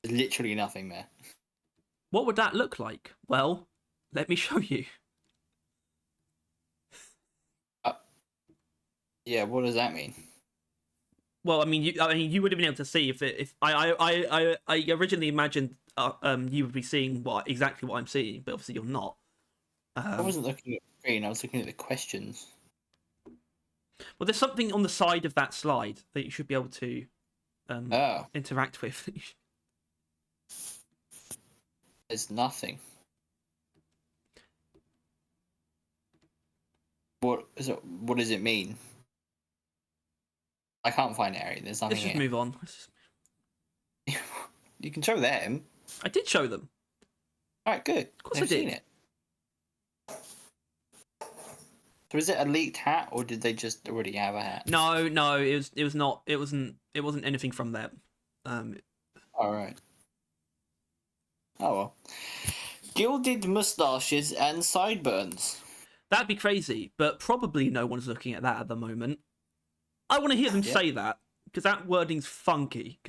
There's literally nothing there. What would that look like? Well, let me show you. Yeah, what does that mean? Well, I mean, you would have been able to see if I originally imagined you would be seeing exactly what I'm seeing, but obviously you're not. I wasn't looking at the screen. I was looking at the questions. Well, there's something on the side of that slide that you should be able to interact with. There's nothing. What does it mean? I can't find Ari. There's nothing. Let's just move on. You can show them. I did show them. All right, good. Of course They've I did. seen it. So is it a leaked hat, or did they just already have a hat? No, it was not. It wasn't anything from them. All right. Oh well. Gilded mustaches and sideburns. That'd be crazy, but probably no one's looking at that at the moment. I want to hear them say that, because that wording's funky.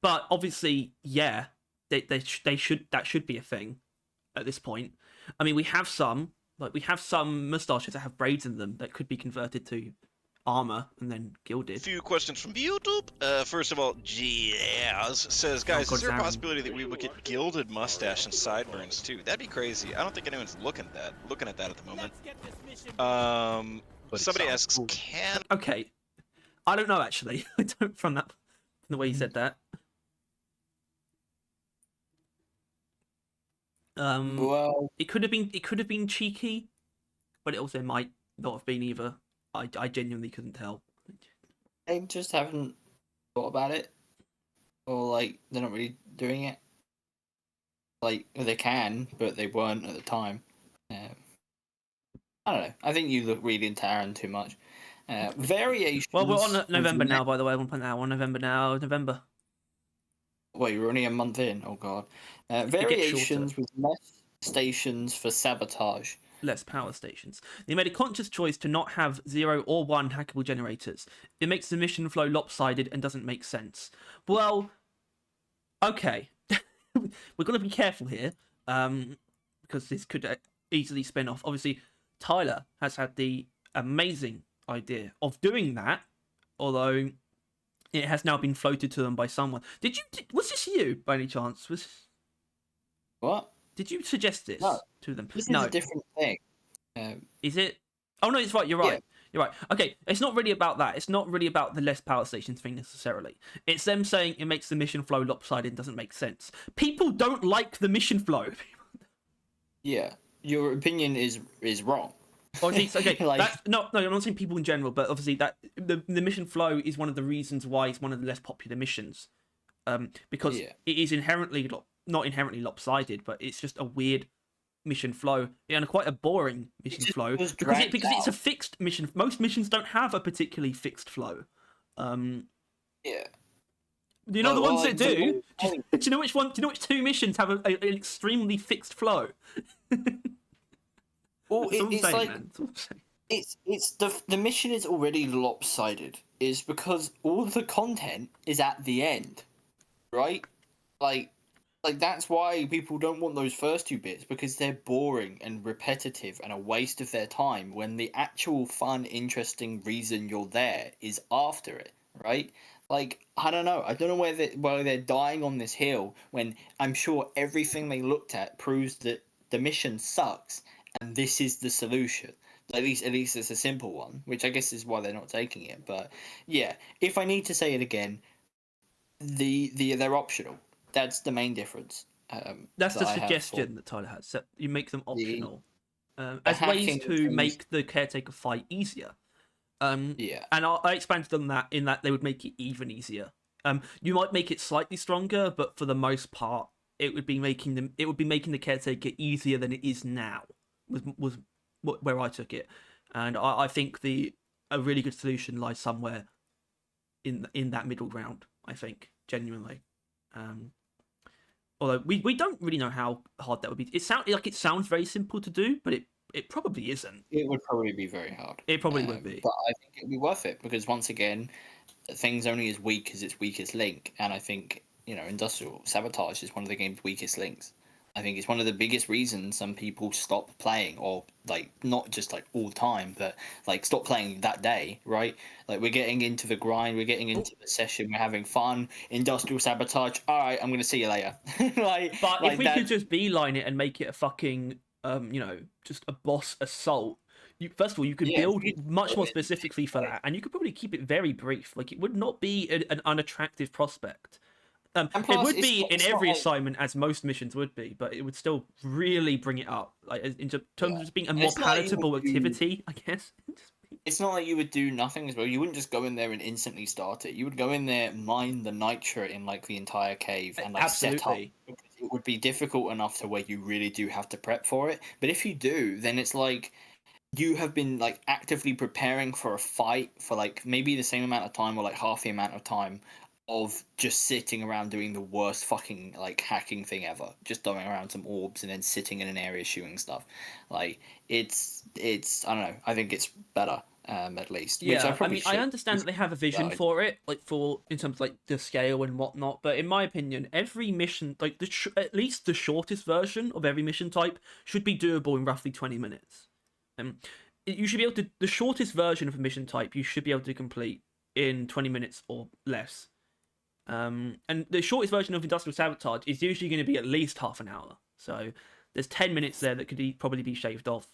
But obviously, yeah, they should, that should be a thing at this point. I mean, we have some mustaches that have braids in them that could be converted to armor and then gilded. A few questions from YouTube. First of all, Giaz says, guys, is there a possibility that we would get gilded mustache and sideburns too? That'd be crazy. I don't think anyone's looking at that at the moment. Somebody asks, can... Okay. I don't know, actually. I don't, from the way you said that. Well, it could have been cheeky, but it also might not have been either. I genuinely couldn't tell. they just haven't thought about it, or like they're not really doing it. Like they can, but they weren't at the time. I don't know. I think you look read into Aaron too much. Variations. Well, we're on November now, by the way. I want to point that out. On November now. November. Wait, you're only a month in. Oh god. Variations with less stations for sabotage. Less power stations. They made a conscious choice to not have 0 or 1 hackable generators. It makes the mission flow lopsided and doesn't make sense. Well, okay. We're going to be careful here, because this could easily spin off. Obviously, Tyler has had the amazing idea of doing that, although it has now been floated to them by someone. Was this you by any chance? What? Did you suggest this No. to them? This no. is a different thing. Is it? Oh no, it's right. You're right. You're right. Okay, it's not really about that. It's not really about the less power stations thing necessarily. It's them saying it makes the mission flow lopsided. Doesn't make sense. People don't like the mission flow. Yeah, your opinion is wrong. Obviously, okay, Like- no, I'm not saying people in general, but obviously that the mission flow is one of the reasons why it's one of the less popular missions, because Yeah. it is inherently not inherently lopsided, but it's just a weird mission flow and quite a boring mission just flow was because dragged it's a out. fixed mission. Most missions don't have a particularly fixed flow. Yeah. You know the Well, ones that do. well, Do you know which one? Do you know which two missions have an extremely fixed flow? Well, That's all I'm it's saying, like man. That's all I'm saying. it's the mission is already lopsided is because all the content is at the end, right? Like that's why people don't want those first two bits because they're boring and repetitive and a waste of their time when the actual fun, interesting reason you're there is after it, right? Like I don't know why they're dying on this hill when I'm sure everything they looked at proves that the mission sucks and this is the solution. At least it's a simple one, which I guess is why they're not taking it. But yeah, if I need to say it again, they're optional. That's the main difference. That's the that I have suggestion that Tyler has. So you make them optional as hacking ways to things- make the caretaker fight easier. Yeah. And I expanded on that in that they would make it even easier. You might make it slightly stronger, but for the most part, it would be making the caretaker easier than it is now. Was where I took it, and I think a really good solution lies somewhere in that middle ground. I think genuinely. Although we don't really know how hard that would be. It sounds very simple to do, but it probably isn't. It would probably be very hard. It probably would be. But I think it'd be worth it because once again, things only as weak as its weakest link, and I think industrial sabotage is one of the game's weakest links. I think it's one of the biggest reasons some people stop playing, or like not just like all the time, but like stop playing that day, right? Like we're getting into the grind, we're getting into the session, we're having fun. Industrial sabotage. All right, I'm gonna see you later. But if we could just beeline it and make it a fucking just a boss assault. First of all, you could build much more specifically for that, and you could probably keep it very brief. Like it would not be an unattractive prospect. It would be in every assignment, as most missions would be, but it would still really bring it up, like in terms of just being a more palatable activity, I guess. It's not like you would do nothing as well. You wouldn't just go in there and instantly start it. You would go in there, mine the nitra in like the entire cave, and like set up. Because it would be difficult enough to where you really do have to prep for it. But if you do, then it's like you have been like actively preparing for a fight for like maybe the same amount of time or like half the amount of time of just sitting around doing the worst fucking like hacking thing ever, just throwing around some orbs and then sitting in an area shooting stuff. Like it's I don't know, I think it's better at least. Yeah, I understand that they have a vision for it, like in terms of like the scale and whatnot, but in my opinion, every mission, like at least the shortest version of every mission type should be doable in roughly 20 minutes. You should be able to, the shortest version of a mission type you should be able to complete in 20 minutes or less. And the shortest version of industrial sabotage is usually going to be at least half an hour. So there's 10 minutes there that could probably be shaved off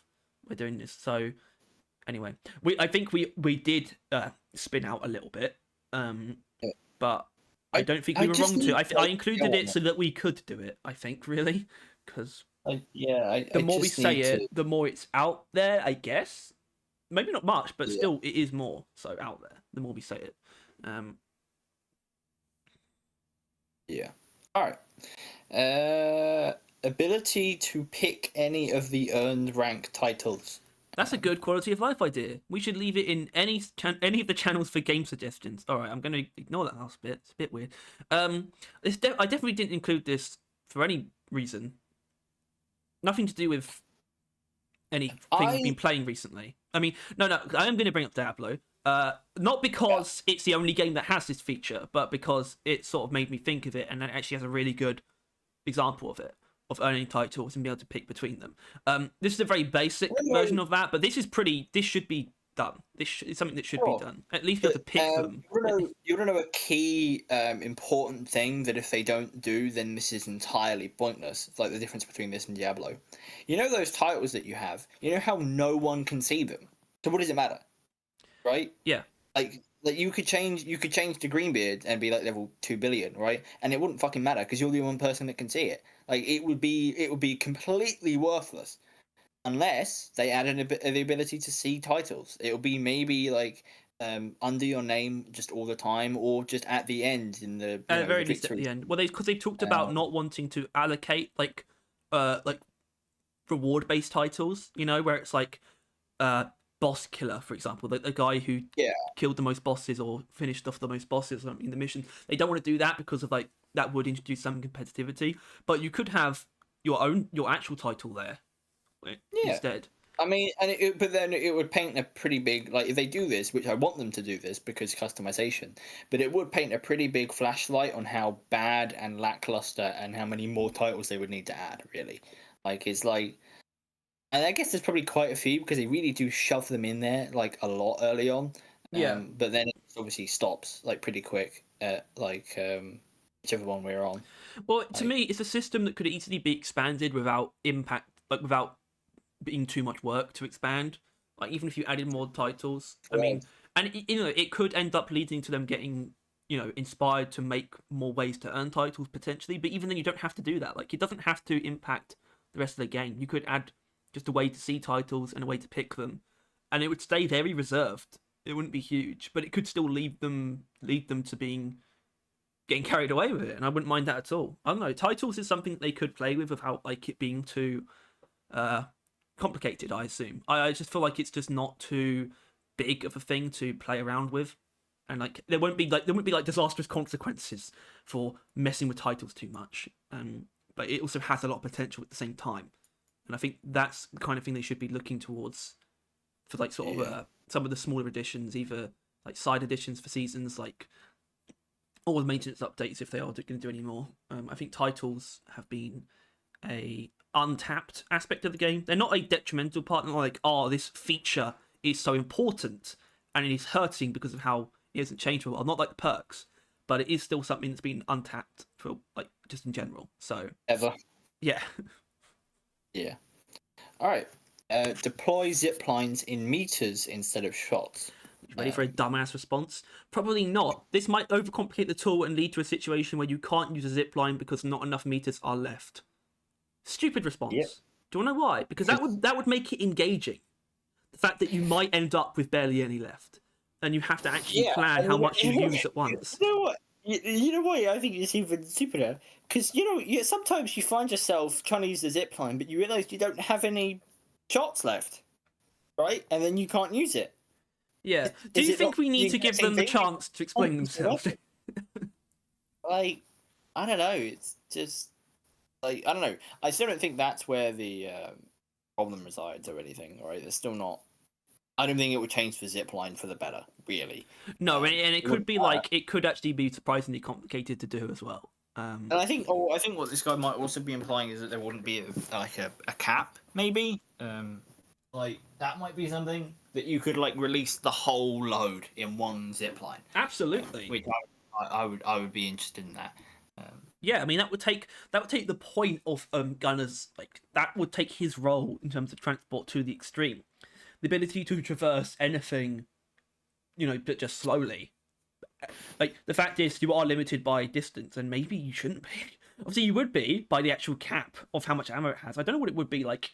by doing this. So anyway, I think we did spin out a little bit, but I don't think we were wrong to. I included it so that we could do it. I think really, because the more we say it, the more it's out there. I guess maybe not much, but still it is more so out there. The more we say it. Yeah. All right. Ability to pick any of the earned rank titles. That's a good quality of life idea. We should leave it in any of the channels for game suggestions. All right, I'm going to ignore that last bit. It's a bit weird. I definitely didn't include this for any reason. Nothing to do with anything we've been playing recently. I mean, no, I am going to bring up Diablo. Not because it's the only game that has this feature, but because it sort of made me think of it, and it actually has a really good example of it, of earning titles and being able to pick between them. This is a very basic version of that, but this should be done. It's something that should Sure. be done. At least you have to pick them. You wanna know a key important thing that if they don't do, then this is entirely pointless. It's like the difference between this and Diablo. You know those titles that you have. You know how no one can see them. So what does it matter, right? Yeah. Like you could change the Greenbeard and be like level 2 billion, right? And it wouldn't fucking matter because you're the one person that can see it. Like it would be completely worthless unless they added the ability to see titles. It would be maybe like under your name just all the time, or just at the end in the At the very the least at victory. the end. Well, because they talked about not wanting to allocate like reward based titles. You know, where it's like boss killer, for example, the guy who killed the most bosses or finished off the most bosses in the mission. They don't want to do that because of like that would introduce some competitivity. But you could have your actual title there instead. I mean, but then it would paint a pretty big, like if they do this, which I want them to do this because customization, but it would paint a pretty big flashlight on how bad and lackluster and how many more titles they would need to add. Really, like it's like. And I guess there's probably quite a few because they really do shove them in there like a lot early on. But then it obviously stops like pretty quick at like whichever one we're on. Well, to me, it's a system that could easily be expanded without impact, like without being too much work to expand. Like even if you added more titles, I mean, and it could end up leading to them getting inspired to make more ways to earn titles potentially. But even then, you don't have to do that. Like it doesn't have to impact the rest of the game. You could add just a way to see titles and a way to pick them, and it would stay very reserved. It wouldn't be huge, but it could still lead them to getting carried away with it, and I wouldn't mind that at all. I don't know. Titles is something that they could play with without like it being too complicated. I assume. I just feel like it's just not too big of a thing to play around with, and like there wouldn't be like disastrous consequences for messing with titles too much. But it also has a lot of potential at the same time. And I think that's the kind of thing they should be looking towards for like sort of some of the smaller editions, either like side editions for seasons, like or the maintenance updates if they are going to do any more. I think titles have been a untapped aspect of the game. They're not a detrimental part. Not like, oh, this feature is so important and it is hurting because of how it hasn't changed for a while. Not like the perks, but it is still something that's been untapped for like just in general. So yeah. Yeah. All right. Deploy zip lines in meters instead of shots. Ready for a dumbass response? Probably not. This might overcomplicate the tool and lead to a situation where you can't use a zip line because not enough meters are left. Stupid response. Yep. Do you want to know why? Because that would make it engaging. The fact that you might end up with barely any left, and you have to actually plan how much you use at once. You know what? You know what? I think it's even stupider because sometimes you find yourself trying to use the zip line, but you realise you don't have any shots left, right? And then you can't use it. Yeah. Do you think we need to give them the chance to explain themselves? Like, I don't know. It's just like I don't know. I still don't think that's where the problem resides or anything. Right? There's still not. I don't think it would change the zipline for the better, really. No, and it could be like it could actually be surprisingly complicated to do as well. And I think what this guy might also be implying is that there wouldn't be a cap, maybe. Like that might be something that you could like release the whole load in one zipline. Absolutely. Which I would be interested in that. Yeah, I mean that would take the point of Gunner's like that would take his role in terms of transport to the extreme. The ability to traverse anything, but just slowly. Like, the fact is, you are limited by distance, and maybe you shouldn't be. Obviously, you would be by the actual cap of how much ammo it has. I don't know what it would be like.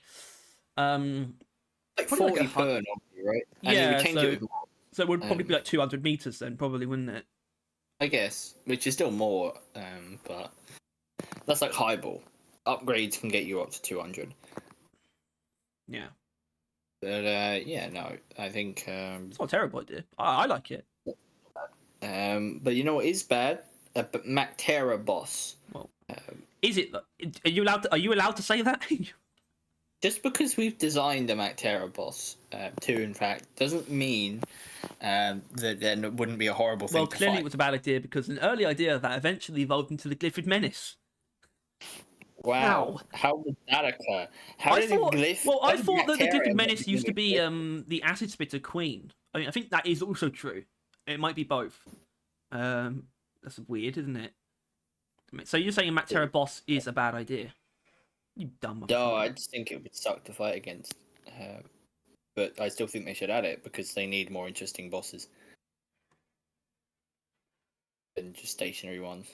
Like 40 like per, right? And yeah, so it would probably be like 200 meters then, probably, wouldn't it? I guess, which is still more, but that's like highball. Upgrades can get you up to 200. Yeah. But no, I think it's not a terrible idea. I like it. But you know what is bad? A Mactera boss. Well, is it? Are you allowed to say that? Just because we've designed a Mactera boss, too, in fact, doesn't mean that there wouldn't be a horrible thing. Well, to clearly fight. it was a bad idea because an early idea of that eventually evolved into the Glyphid Menace. Wow. How did that occur? How did a glyph? Well, I how did thought that the bacteria Glyphid end up Menace used to becoming be a glyph? the Acid Spitter Queen. I mean, I think that is also true. It might be both. That's weird, isn't it? So you're saying a Mactera boss is a bad idea? You dumb No, motherfucker. I just think it would suck to fight against. But I still think they should add it because they need more interesting bosses than just stationary ones.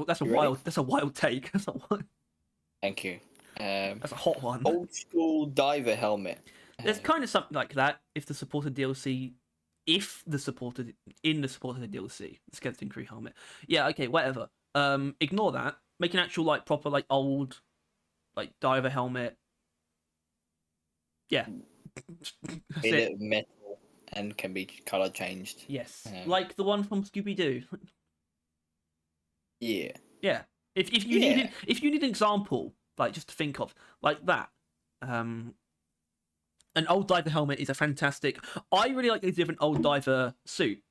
That's a You ready? wild. That's a wild take. Thank you. That's a hot one. Old school diver helmet. There's kind of something like that if the supported DLC, if the supported DLC, the Skeleton Crew helmet. Yeah, okay, whatever. Ignore that. Make an actual like proper like old, like diver helmet. Yeah. That's Made it. of metal and can be color changed. Yes, like the one from Scooby Doo. Yeah. Yeah. If you Yeah. need an example, like just to think of like that, an old diver helmet is a fantastic. I really like the idea of an old diver suit,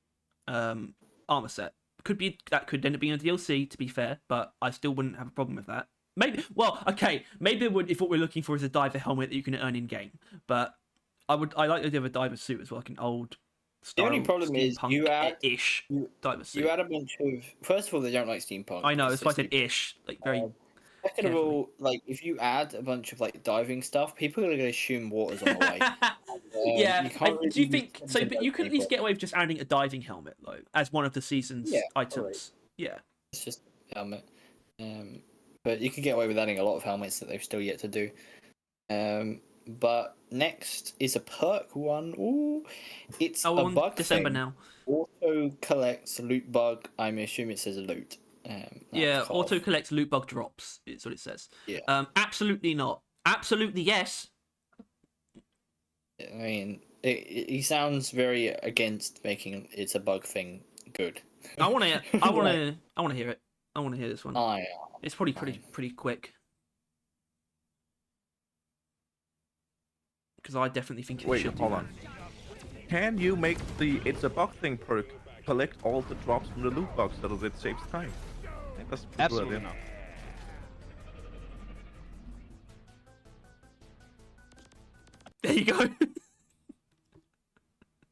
armor set. Could end up being a DLC, to be fair, but I still wouldn't have a problem with that. Maybe, well, okay, maybe it would if what we're looking for is a diver helmet that you can earn in game. But I like the idea of a diver suit as well, like an old The style only problem is you add ish diver suit. you add a bunch of. First of all, they don't like steampunk. I know, because that's why I they're said ish, like very. Second of all, like if you add a bunch of like diving stuff, people are going to assume water's on the way. Yeah, you can't do you really think so? But you can at least get away with just adding a diving helmet though, as one of the season's items. Yeah, it's just a helmet. But you can get away with adding a lot of helmets that they've still yet to do. But next is a perk one. Ooh, it's a on bug December thing. now. Auto collects loot bug. I'm assuming it says loot. Yeah, cut auto off. collects loot bug drops. Is what it says. Yeah. Absolutely not. Absolutely yes. I mean, he sounds very against making it's a bug thing good. I want to. I want to. I want to hear it. I want to hear this one. It's probably pretty quick. Because I definitely think it Wait, should. hold on. Can you make the It's a Bug Thing perk collect all the drops from the loot box so that it saves time? I think that's a pretty good Absolutely idea. not. There you go.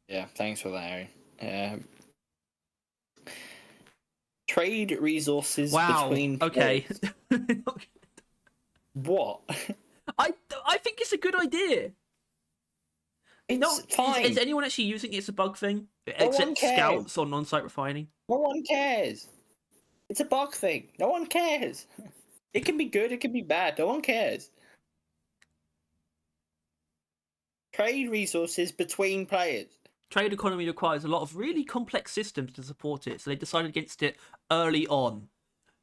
Yeah, thanks for that, Harry. Trade resources between Okay. players. What? I think it's a good idea. It's fine. Is anyone actually using It's a Bug Thing? one Except cares. scouts on on-site refining? No one cares. It's a bug thing. No one cares. It can be good, it can be bad. No one cares. Trade resources between players. Trade economy requires a lot of really complex systems to support it, so they decided against it early on.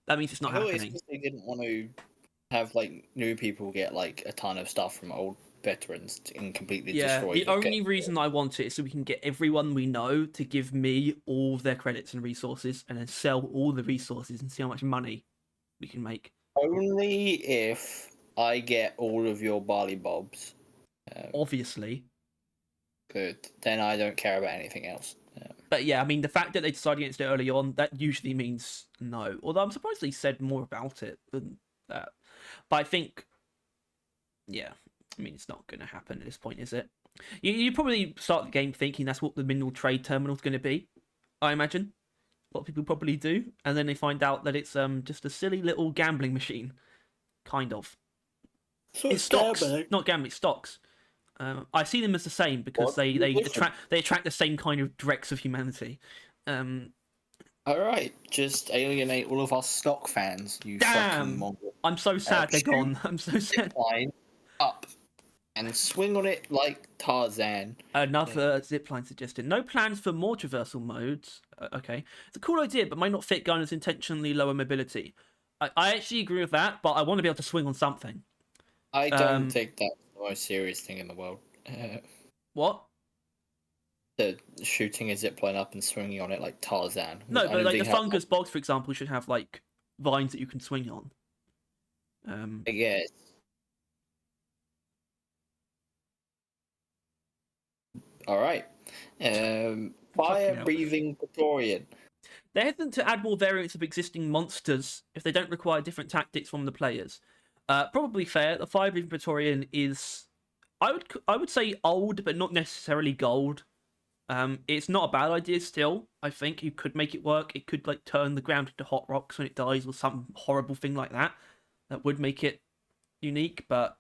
That means it's not I thought it's happening. because they didn't want to have like new people get like a ton of stuff from old veterans and completely Yeah, destroy the only reason I want it is so we can get everyone we know to give me all of their credits and resources, and then sell all the resources and see how much money we can make. Only if I get all of your barley bobs. Obviously. Good. Then I don't care about anything else. But yeah, I mean, the fact that they decided against it early on, that usually means no. Although I'm surprised they said more about it than that. But I think, yeah, I mean, it's not going to happen at this point, is it? You probably start the game thinking that's what the mineral trade terminal is going to be, I imagine. A lot of people probably do. And then they find out that it's just a silly little gambling machine. Kind of. So It's stocks, not gambling, stocks. I see them as the same because they attract the same kind of dregs of humanity. Alright, just alienate all of our stock fans, you fucking mongrel. I'm so sad they're gone. I'm so sad. Zipline up and swing on it like Tarzan. Another zipline suggested. No plans for more traversal modes. Okay. It's a cool idea, but might not fit gunners' intentionally lower mobility. I actually agree with that, but I want to be able to swing on something. I don't think that's the most serious thing in the world. What? The shooting a zipline up and swinging on it like Tarzan. No, but like the fungus bogs, for example, should have like vines that you can swing on. I guess. Alright. Fire breathing Praetorian. They're hesitant to add more variants of existing monsters if they don't require different tactics from the players. Probably fair. The Fire Breathing Praetorian is, I would say old, but not necessarily gold. It's not a bad idea still. I think you could make it work. It could like turn the ground into hot rocks when it dies, or some horrible thing like that. That would make it unique, but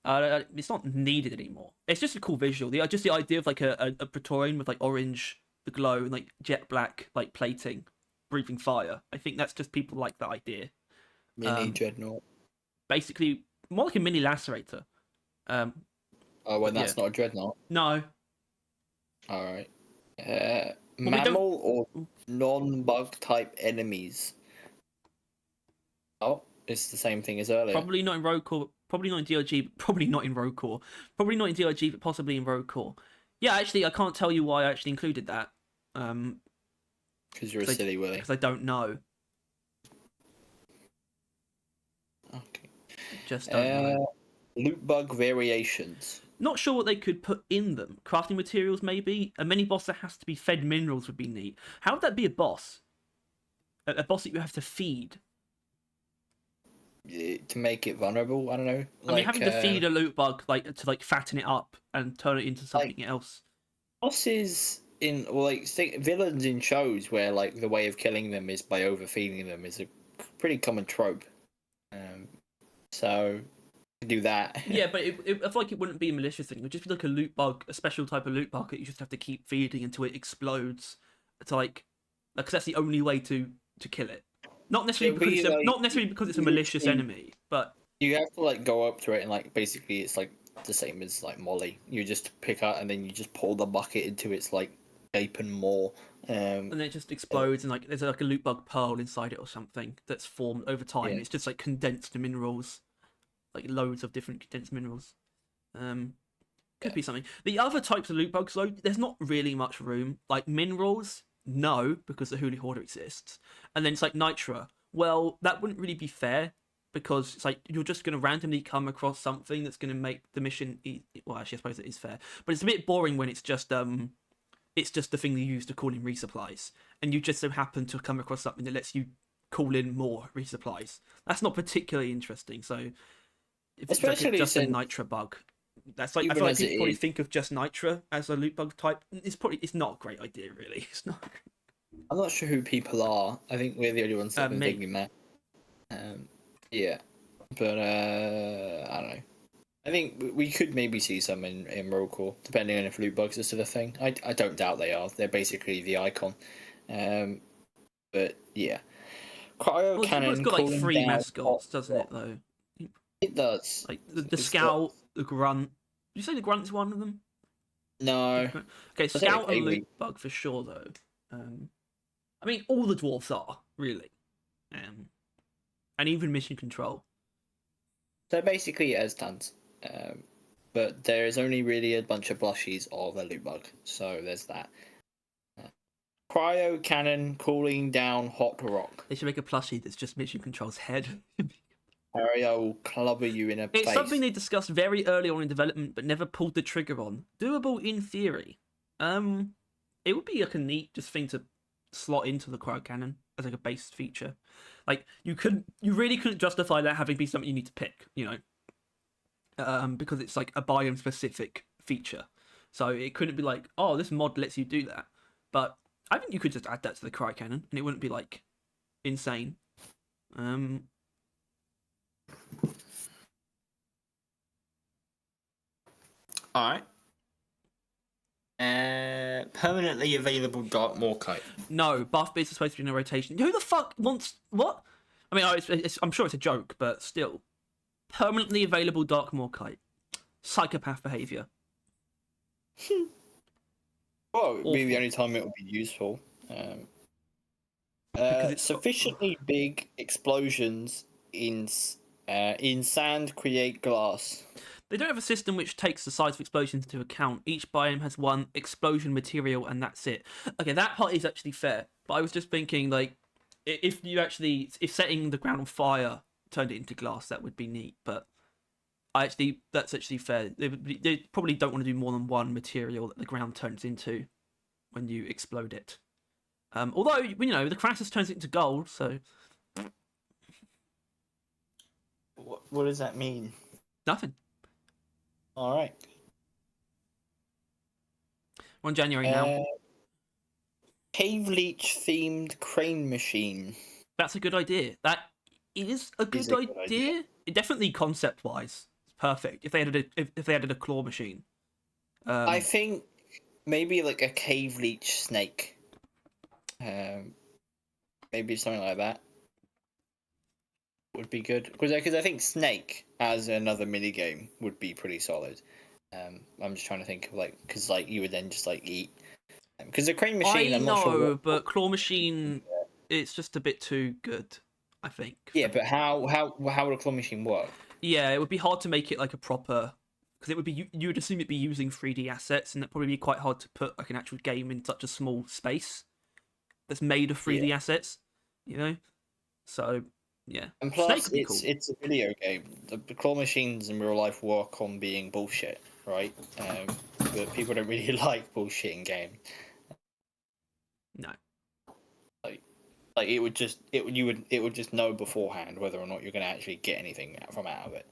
it's not needed anymore. It's just a cool visual. Just the idea of like a Praetorian with like orange, the glow, and like jet black like plating, breathing fire. I think that's just people like that idea. Mini Dreadnought. Basically, more like a mini lacerator. Oh, well, that's not a Dreadnought. No. All right. Mammal or non-bug type enemies. Oh, it's the same thing as earlier. Probably not in Rogue Core. Probably not in DRG. But probably not in Rogue Core. Probably not in DRG, but possibly in Rogue Core. Yeah, actually, I can't tell you why I actually included that. Because you're a silly willy. Because I don't know. Okay. Just don't know. Loot bug variations. Not sure what they could put in them. Crafting materials, maybe. A mini boss that has to be fed minerals would be neat. How would that be a boss? A boss that you have to feed? To make it vulnerable, I don't know. I mean, having to feed a loot bug to fatten it up and turn it into something else. Bosses villains in shows where like the way of killing them is by overfeeding them is a pretty common trope. So do that. Yeah, but I feel like it wouldn't be a malicious thing. It would just be like a loot bug, a special type of loot bug that you just have to keep feeding until it explodes. To because that's the only way to kill it. Not necessarily because it's a malicious enemy, but you have to like go up to it and basically it's like the same as like Molly. You just pick up and then you just pour the bucket into its like gaping maw. And then it just explodes and there's like a loot bug pearl inside it or something that's formed over time. Yeah. It's just like condensed minerals, like loads of different condensed minerals. Could be something. The other types of loot bugs though, there's not really much room. Like minerals, no, because the Holy Hoarder exists. And then it's like Nitra. Well, that wouldn't really be fair because it's like you're just going to randomly come across something that's going to make the mission. Well, actually, I suppose it is fair, but it's a bit boring when it's just the thing you use to call in resupplies, and you just so happen to come across something that lets you call in more resupplies. That's not particularly interesting. So, if it's just a Nitra bug. That's I feel like people probably think of just Nitra as a loot bug type. It's not a great idea, really. It's not. I'm not sure who people are. I think we're the only ones that have been thinking that. Yeah, but I don't know. I think we could maybe see some in Roll Call, depending on if loot bugs are still a thing. I don't doubt they are. They're basically the icon. But yeah, cryo cannon. It's got like 3 mascots, doesn't it? Though it does. Like the Scout, the Grunt. Did you say the Grunt's one of them? No. Okay, Scout and loot bug for sure though. I mean, all the dwarves are really, and even mission control. So basically, as tons. But there is only really a bunch of blushies of a loot bug, so there's that. Cryo cannon cooling down hot rock. They should make a plushie that's just Mission Control's head. Harry, I will clubber you in a face. It's something they discussed very early on in development, but never pulled the trigger on. Doable in theory. It would be like a neat just thing to slot into the cryo cannon as like a base feature. Like you really couldn't justify that having been something you need to pick, because it's like a biome specific feature. So it couldn't be like, oh, this mod lets you do that. But I think you could just add that to the cryo cannon and it wouldn't be like insane. Alright. Permanently available Dark Morkite. No, buff bits are supposed to be in a rotation. Who the fuck wants what? I mean, I'm sure it's a joke, but still. Permanently available Dark Morkite. Psychopath behavior. Well, it would be the only time it would be useful. Sufficiently big explosions in sand create glass. They don't have a system which takes the size of explosions into account. Each biome has one explosion material and that's it. Okay, that part is actually fair. But I was just thinking, like, if setting the ground on fire turned it into glass, that would be neat. But that's actually fair. They probably don't want to do more than one material that the ground turns into when you explode it. Although you know the Crassus turns it into gold, so What does that mean? nothing. All right. We're on January now. Cave Leech themed crane machine. That's a good idea. That is a good, idea. It definitely concept wise, it's perfect. If they added a claw machine. I think maybe like a cave leech snake. Maybe something like that would be good because I think snake as another mini game would be pretty solid. I'm just trying to think of because you would then just eat because the crane machine. I'm not sure but claw machine, it's just a bit too good. I think. Yeah, but how would a claw machine work? Yeah, it would be hard to make it like a proper, because it would be you would assume it'd be using 3D assets, and it'd probably be quite hard to put like an actual game in such a small space that's made of 3D assets, you know. So yeah, and plus it's a video game. The claw machines in real life work on being bullshit, right? But people don't really like bullshit in games. No. It would just know beforehand whether or not you're going to actually get anything out of it.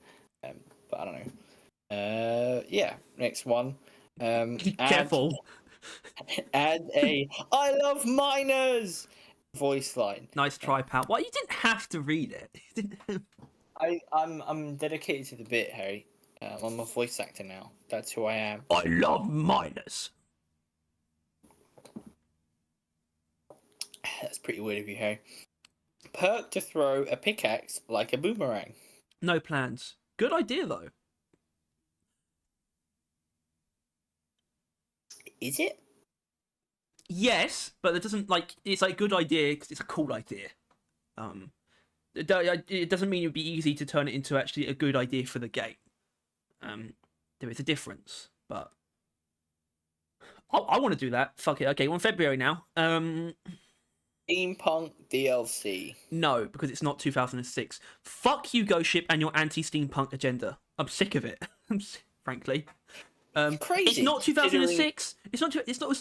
But I don't know. Yeah, next one. Careful. Add a "I love miners" voice line. Nice try, pal. Well, you didn't have to read it. I'm dedicated to the bit, Harry. I'm a voice actor now. That's who I am. I love miners. That's pretty weird of you, Harry. Perk to throw a pickaxe like a boomerang. No plans. Good idea, though. Is it? Yes, but it doesn't it's like good idea because it's a cool idea. It doesn't mean it would be easy to turn it into actually a good idea for the game. There is a difference, but I want to do that. Fuck it. Okay, we're on February now. Steampunk DLC. No, because it's not 2006. Fuck you, Ghost Ship, and your anti-steampunk agenda. I'm sick of it. Frankly. Crazy. It's not 2006. It's not.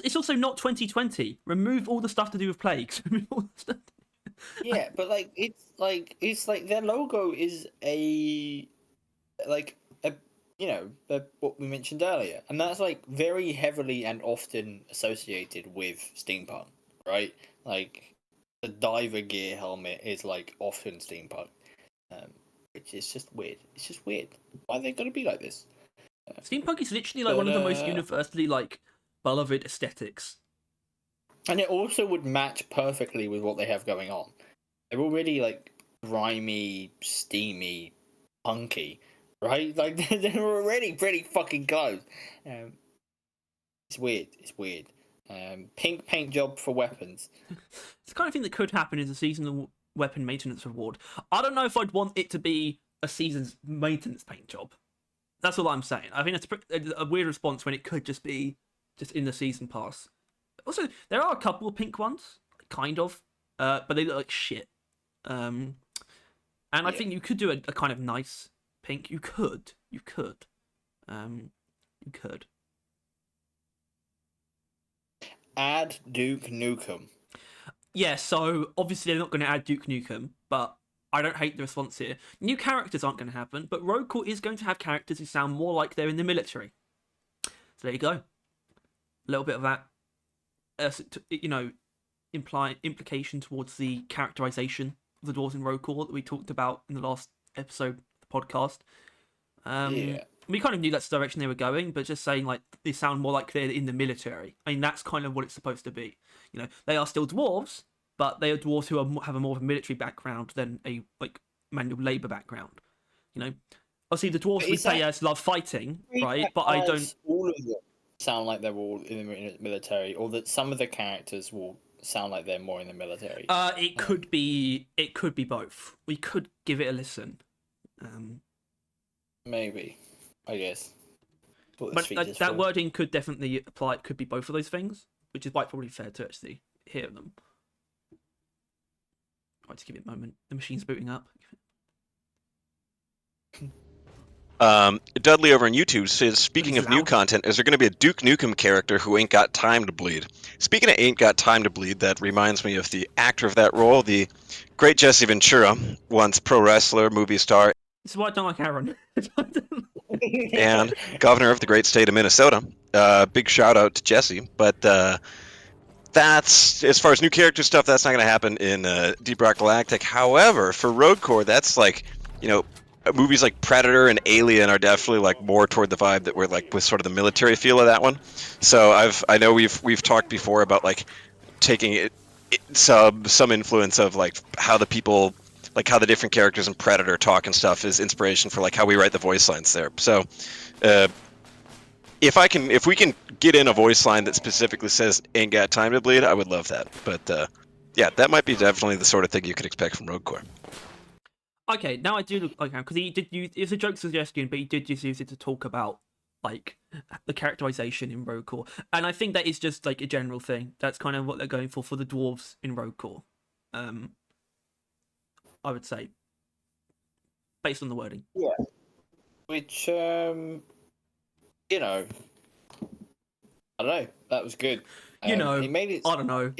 It's also not 2020. Remove all the stuff to do with plagues. Remove all the stuff. Yeah, but it's like their logo is what we mentioned earlier, and that's very heavily and often associated with steampunk, right? The diver gear helmet is often steampunk, which is just weird. It's just weird. Why are they gonna be like this? Steampunk is literally one of the most universally beloved aesthetics. And it also would match perfectly with what they have going on. They're already grimy, steamy, punky, right? They're already pretty fucking close. It's weird. It's weird. Pink paint job for weapons. It's the kind of thing that could happen is a seasonal weapon maintenance reward. I don't know if I'd want it to be a season's maintenance paint job. That's all I'm saying. I think that's a weird response when it could just be just in the season pass. Also, there are a couple of pink ones, kind of, but they look like shit. And I think you could do a kind of nice pink. You could. Add Duke Nukem. Yeah, so obviously they're not going to add Duke Nukem, but I don't hate the response here. New characters aren't going to happen, but Road Corps is going to have characters who sound more like they're in the military. So there you go. A little bit of that, implication towards the characterization of the dwarves in Road Corps that we talked about in the last episode of the podcast. We kind of knew that's the direction they were going, but just saying they sound more like they're in the military. I mean, that's kind of what it's supposed to be. They are still dwarves, but they are dwarves who have a more of a military background than a manual labor background. Obviously the dwarves we play as love fighting, right? But I don't. All of them sound like they're all in the military, or that some of the characters will sound like they're more in the military. It could be both. We could give it a listen. Maybe, I guess. But that wording could definitely apply. It could be both of those things, which is why it's probably fair to actually hear them. I'll just give it a moment. The machine's booting up. Dudley over on YouTube says, speaking He's of new loud. content, is there going to be a Duke Nukem character who ain't got time to bleed? Speaking of ain't got time to bleed, that reminds me of the actor of that role, the great Jesse Ventura, once pro wrestler, movie star, This is why I don't like Aaron. and governor of the great state of Minnesota. Big shout out to Jesse. But that's, as far as new character stuff, that's not going to happen in Deep Rock Galactic. However, for Road Core, that's like, you know, movies like Predator and Alien are definitely like more toward the vibe that we're like with sort of the military feel of that one. So I know we've talked before about like taking some influence of like how the people, like how the different characters in Predator talk and stuff is inspiration for like how we write the voice lines there. So if we can get in a voice line that specifically says "ain't got time to bleed," I would love that. But yeah, that might be definitely the sort of thing you could expect from Road Core. Okay, now I do look like him because he did use it's a joke suggestion, but he did just use it to talk about like the characterization in Road Core, and I think that is just like a general thing. That's kind of what they're going for the dwarves in Road Core. I would say, based on the wording. Yeah. Which you know, I don't know. That was good. You know, he made it. I don't know.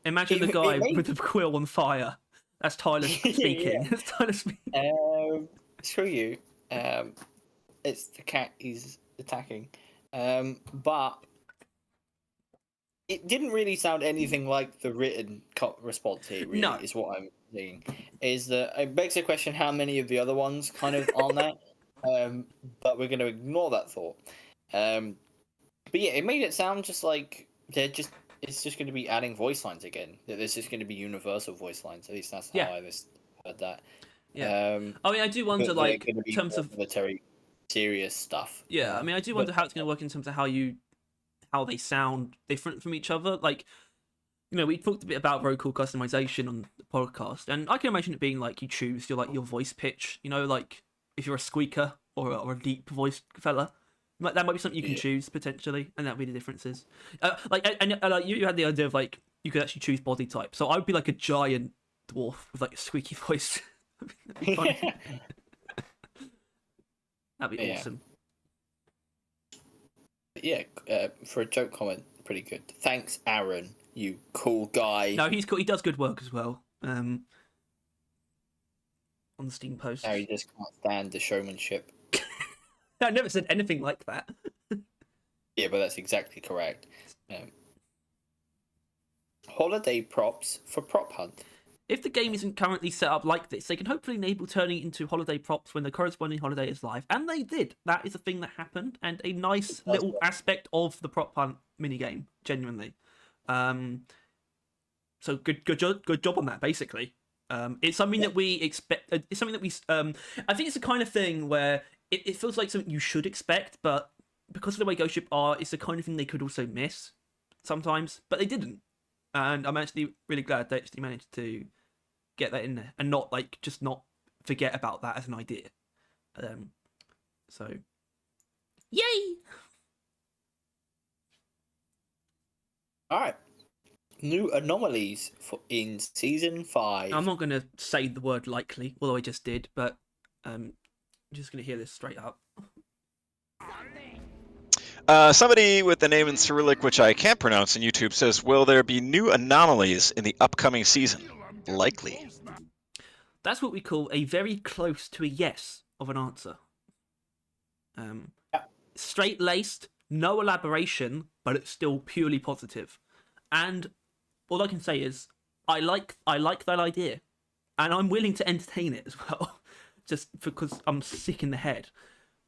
Imagine the guy with the quill on fire. That's Tyler speaking. Yeah. That's Tyler speaking. Screw you. It's the cat he's attacking. But it didn't really sound anything like the written response here. Really, No. is what I'm saying. Is that it begs the question how many of the other ones kind of are that? But we're going to ignore that thought. But yeah, it made it sound just like it's just going to be adding voice lines again. That there's just going to be universal voice lines. At least that's how I heard that. Yeah. I mean, I do wonder, like, in terms of military serious stuff. Yeah, I mean, I do wonder how it's going to work in terms of how they sound different from each other. Like, you know, we talked a bit about vocal customization on the podcast, and I can imagine it being like you choose your voice pitch. You know, like if you're a squeaker or a deep voiced fella. Like that might be something you can choose potentially, and that'll be the differences. You had the idea of like you could actually choose body type. So I would be like a giant dwarf with like a squeaky voice. That'd be funny. That'd be awesome. Yeah, for a joke comment, pretty good. Thanks, Aaron. You cool guy. No, he's cool. He does good work as well. On the Steam post. No, he just can't stand the showmanship. I never said anything like that. Yeah, but that's exactly correct. Holiday props for Prop Hunt. If the game isn't currently set up like this, they can hopefully enable turning it into holiday props when the corresponding holiday is live. And they did. That is a thing that happened, and a nice little aspect of the Prop Hunt minigame, genuinely. So good job on that, basically. It's something that we expect. It's something that we. I think it's the kind of thing where it feels like something you should expect, but because of the way Ghost Ship are, it's the kind of thing they could also miss sometimes, but they didn't. And I'm actually really glad they actually managed to get that in there and not just not forget about that as an idea. So, yay! All right. New anomalies in season 5. I'm not going to say the word likely, although I just did, but I'm just going to hear this straight up. Somebody with the name in Cyrillic, which I can't pronounce on YouTube, says, will there be new anomalies in the upcoming season? Likely. That's what we call a very close to a yes of an answer. Straight-laced, no elaboration, but it's still purely positive. And all I can say is, I like that idea, and I'm willing to entertain it as well, just because I'm sick in the head.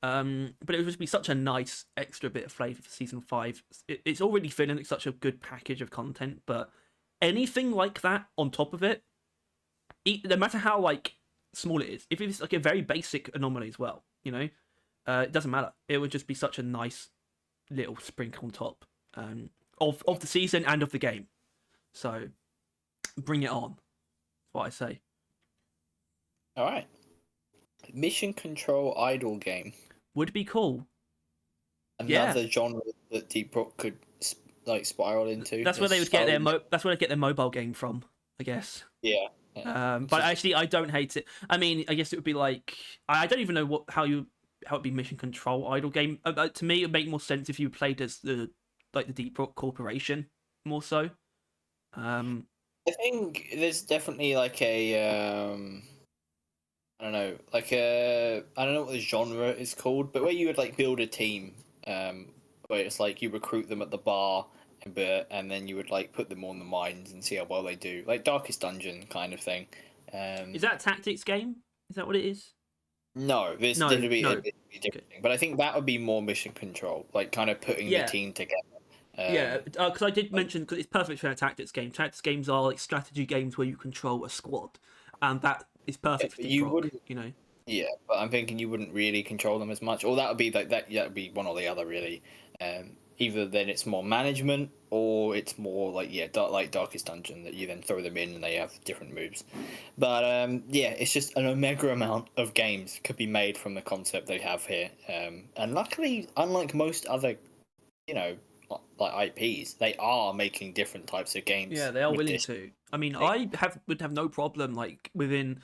But it would just be such a nice extra bit of flavour for season 5. It's already feeling like such a good package of content, but anything like that on top of it, no matter how small it is, if it's like a very basic anomaly as well, you know, it doesn't matter. It would just be such a nice little sprinkle on top of the season and of the game. So bring it on. That's what I say. All right. Mission Control idle game. Would be cool. Another genre that Deep Rock could spiral into. That's where they would get that's where they get their mobile game from, I guess. Yeah. But actually, I don't hate it. I mean, I guess it would be like I don't even know how you how it'd be mission control idle game. To me, it'd make more sense if you played as the Deep Rock Corporation more so. I think there's definitely like a I don't know, like I don't know what the genre is called, but where you would like build a team, where it's like you recruit them at the bar, and then you would like put them on the mines and see how well they do, like Darkest Dungeon kind of thing. Is that a tactics game? Is that what it is? No, this No, would be no. a different thing, but I think that would be more mission control, like kind of putting the team together. Yeah, because I did mention, because it's perfect for a tactics game. Tactics games are like strategy games where you control a squad, and that is perfect for Deep Rock, you know. Yeah, but I'm thinking you wouldn't really control them as much, or that would be like that. Yeah, would be one or the other really. Either then it's more management, or it's more like like Darkest Dungeon that you then throw them in and they have different moves. But yeah, it's just an omega amount of games could be made from the concept they have here. And luckily, unlike most other, like IPs, they are making different types of games. Yeah, they are willing to. I mean, would have no problem like within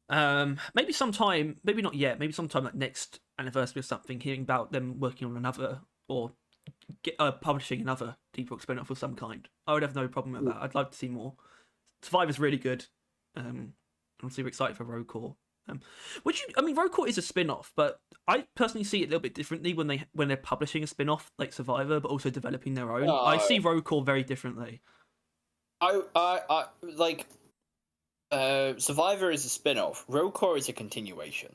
maybe sometime, maybe not yet, maybe sometime like next anniversary or something, hearing about them working on another or publishing another Deep Rock spin-off of some kind. I would have no problem with that. I'd love to see more. Survivor's really good. I'm super excited for Rogue Core. Rogue Core is a spin-off, but I personally see it a little bit differently when they're publishing a spin-off like Survivor, but also developing their own. I see Rogue Core very differently. I like Survivor is a spin-off. Rogue Core is a continuation.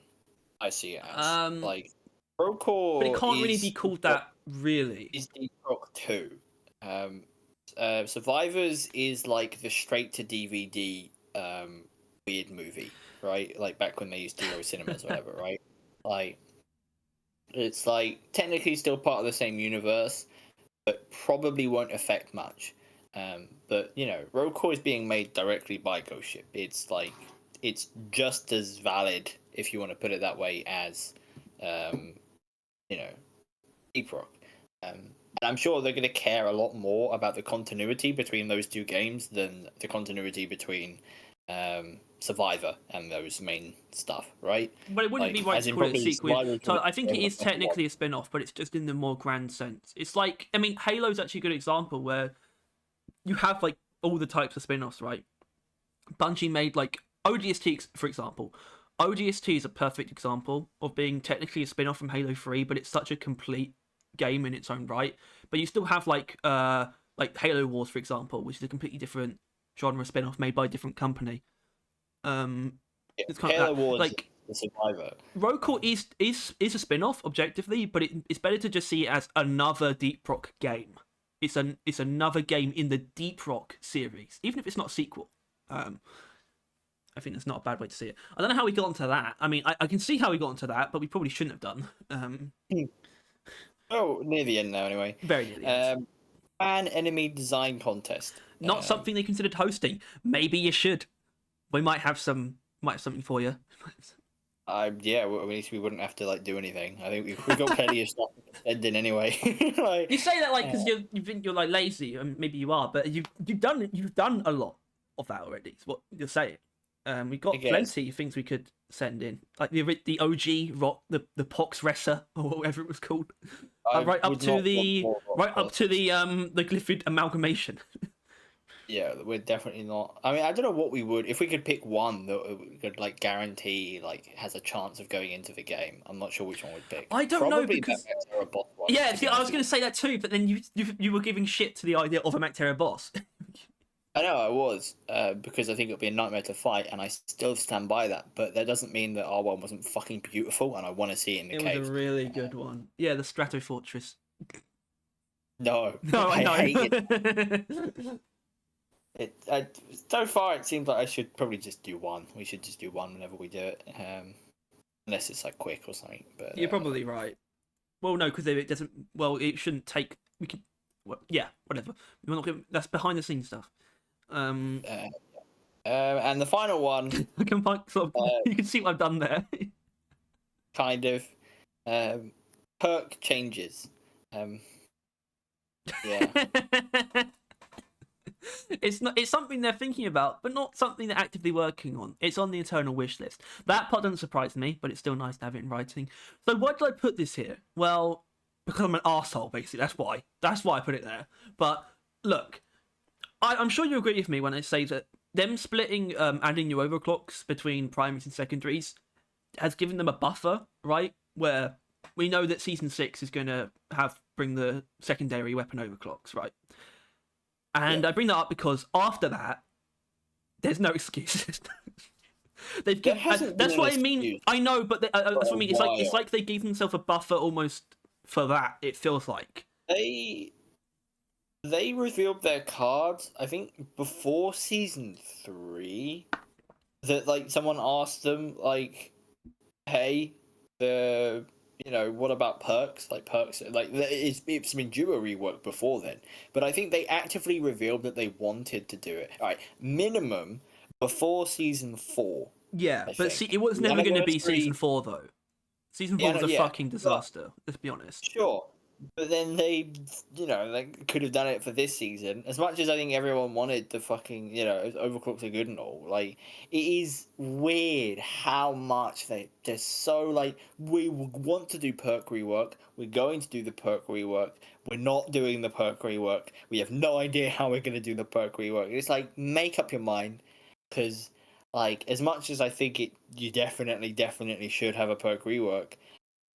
I see it as like Rogue Core, but it can't really be called that. Really, is Deep Rock 2. Survivors is like the straight to DVD weird movie, right? Like back when they used to go cinemas or whatever, right? Like it's like technically still part of the same universe, but probably won't affect much. But Rogue Core is being made directly by Ghost Ship. It's like it's just as valid, if you want to put it that way, as Deep Rock. And I'm sure they're going to care a lot more about the continuity between those two games than the continuity between Survivor and those main stuff, right? But it wouldn't be right to call it a sequel. So I think it is technically a spin-off, but it's just in the more grand sense. It's like, I mean, Halo's actually a good example where you have like all the types of spin-offs, right? Bungie made like ODST, for example. ODST is a perfect example of being technically a spin-off from Halo 3, but it's such a complete game in its own right. But you still have like Halo Wars, for example, which is a completely different genre spin-off made by a different company. It's kind Halo of Wars, like the Survivor. Rogue Core is a spin-off objectively, but it's better to just see it as another Deep Rock game. It's another game in the Deep Rock series, even if it's not a sequel. I think that's not a bad way to see it. I don't know how we got onto that. I mean, I can see how we got onto that, but we probably shouldn't have done. Oh, near the end now, anyway. Very near the end. Fan enemy design contest. Not something they considered hosting. Maybe you should. We might have something for you. Yeah, well, at least we wouldn't have to like do anything. I think we've got plenty of stuff ending anyway. Like, you say that like because you think you're like lazy, and maybe you are, but you've done a lot of that already. Is what you're saying. We've got plenty of things we could send in, like the OG rock, the Pox Wresser or whatever it was called, right up to the Glyphid amalgamation. Yeah, we're definitely not. I mean, I don't know what we would if we could pick one that we could like guarantee like has a chance of going into the game. I'm not sure which one we'd pick. I don't know because boss one, yeah, see, I was going to say that too, but then you were giving shit to the idea of a Mactera boss. I know I was because I think it would be a nightmare to fight, and I still stand by that. But that doesn't mean that R1 wasn't fucking beautiful, and I want to see it in the cave. It was a really good one. Yeah, the Strato Fortress. No, I know. hate it. So far, it seems like I should probably just do one. We should just do one whenever we do it, unless it's like quick or something. But you're probably right. Well, no, because it doesn't. Well, it shouldn't take. We can. Well, yeah, whatever. We're not gonna, that's behind the scenes stuff. And the final one. I can find sort of. You can see what I've done there. Kind of. Perk changes. Yeah. It's not. It's something they're thinking about, but not something they're actively working on. It's on the internal wish list. That part doesn't surprise me, but it's still nice to have it in writing. So why did I put this here? Well, because I'm an arsehole, basically. That's why. That's why I put it there. But look, I'm sure you agree with me when I say that them splitting, adding new overclocks between primaries and secondaries has given them a buffer, right? Where we know that season 6 is going to bring the secondary weapon overclocks, right? And I bring that up because after that, there's no excuses. They've given. That's what I mean. I know, but that's what I mean. It's like they gave themselves a buffer almost for that. It feels like they revealed their cards. I think before season 3, that like someone asked them like, "Hey, what about perks? Like perks, like it's been due a rework before then." But I think they actively revealed that they wanted to do it. All right, minimum before season 4. yeah, but see, it was never going to be season 4 though. Season 4 was a fucking disaster. Let's be honest. Sure. But then they could have done it for this season. As much as I think everyone wanted the fucking, overclocks are good and all. Like, it is weird how much they're so like, we want to do perk rework. We're going to do the perk rework. We're not doing the perk rework. We have no idea how we're going to do the perk rework. It's like, make up your mind, because like as much as I think you definitely should have a perk rework.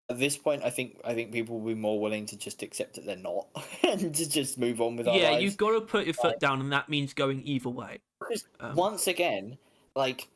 At this point, I think people will be more willing to just accept that they're not and to just move on with our lives. Yeah, you've got to put your foot down, and that means going either way. Because once again, like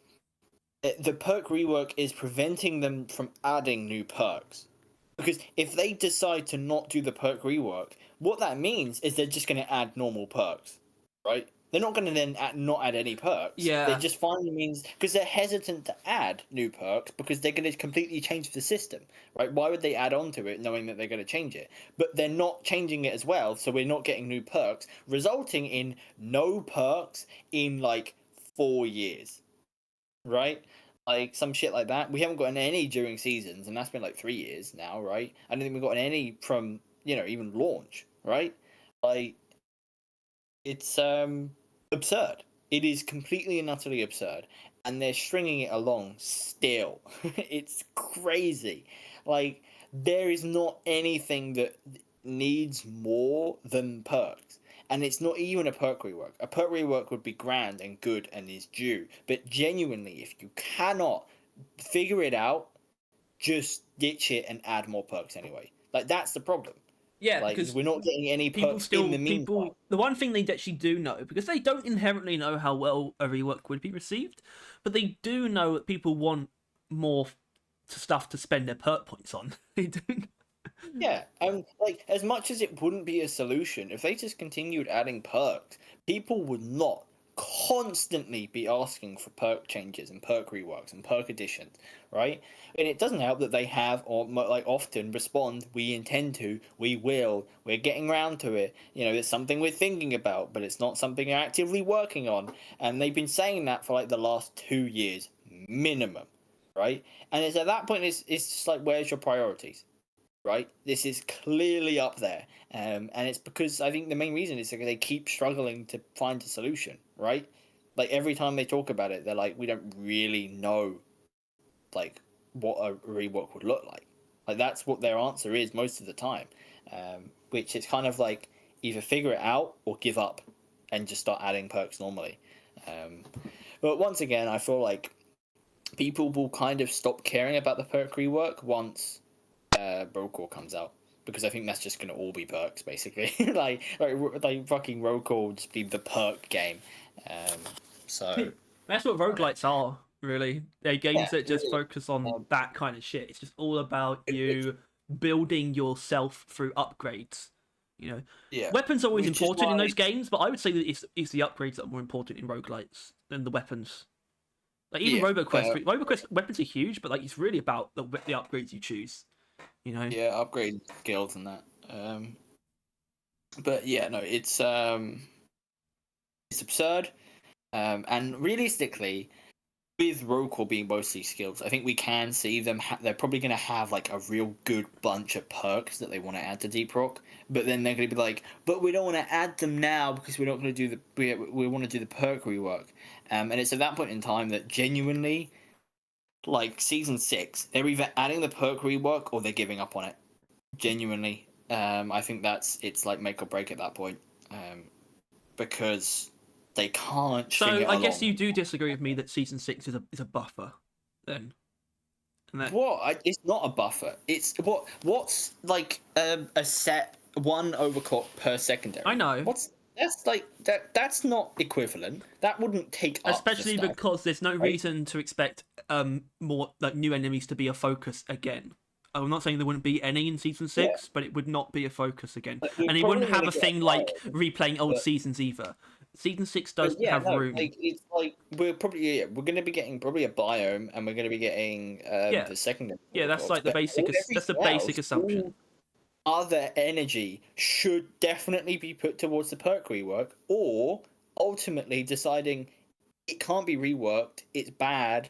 the perk rework is preventing them from adding new perks. Because if they decide to not do the perk rework, what that means is they're just going to add normal perks, right? They're not going to then not add any perks. Yeah. They just finally means because they're hesitant to add new perks because they're going to completely change the system, right? Why would they add on to it knowing that they're going to change it? But they're not changing it as well, so we're not getting new perks, resulting in no perks in like 4 years, right? Like some shit like that. We haven't gotten any during seasons, and that's been like 3 years now, right? I don't think we've gotten any from even launch, right? Like it's absurd. It is completely and utterly absurd, and they're stringing it along still. It's crazy. Like there is not anything that needs more than perks, and it's not even a perk rework. A perk rework would be grand and good and is due, but genuinely, if you cannot figure it out, just ditch it and add more perks anyway. Like that's the problem. Yeah, like, because we're not getting any perks in the meantime. The one thing they actually do know, because they don't inherently know how well a rework would be received, but they do know that people want more stuff to spend their perk points on. They do. Yeah, like as much as it wouldn't be a solution, if they just continued adding perks, people would not constantly be asking for perk changes and perk reworks and perk additions, right? And it doesn't help that they have or like often respond, "We intend to, we will, we're getting around to it. It's something we're thinking about, but it's not something we're actively working on." And they've been saying that for like the last 2 years minimum, right? And it's at that point, it's just like, where's your priorities? Right, this is clearly up there, and it's because I think the main reason is because they keep struggling to find a solution. Right, like every time they talk about it, they're like, "We don't really know, like what a rework would look like." Like that's what their answer is most of the time, which is kind of like either figure it out or give up and just start adding perks normally. But once again, I feel like people will kind of stop caring about the perk rework once Roll comes out, because I think that's just gonna all be perks basically. like fucking Roll Call just be the perk game. So that's what roguelites are, really. They're games that just focus on that kind of shit. It's just all about you building yourself through upgrades. Weapons are always important in those games, but I would say that it's the upgrades that are more important in roguelites than the weapons. Like even RoboQuest weapons are huge, but like it's really about the upgrades you choose. Yeah, upgrade skills and that. But yeah, no, it's absurd. And realistically, with Rokor being mostly skills, I think we can see them. They're probably going to have like a real good bunch of perks that they want to add to Deep Rock, but then they're going to be like, "But we don't want to add them now because we're not going to do we want to do the perk rework." And it's at that point in time that genuinely, like season 6, they're either adding the perk rework or they're giving up on it. Genuinely, I think it's like make or break at that point, because they can't. So string it I guess along. you do disagree with me that season 6 is a buffer, then. And that... What? It's not a buffer. It's what's like a set one overclock per secondary. I know. That's like that's not equivalent. That wouldn't take up Especially the stuff, because there's no right? reason to expect more like new enemies to be a focus again. I'm not saying there wouldn't be any in season 6, but it would not be a focus again. Like, we're And it wouldn't probably have a gonna get thing a like fire, replaying old but- seasons either. Season 6 does But have room. Like it's like we're going to be getting probably a biome, and we're going to be getting the secondary. Yeah, that's like the but basic. That's the everything basic else, assumption. all other energy should definitely be put towards the perk rework, or ultimately deciding it can't be reworked, it's bad,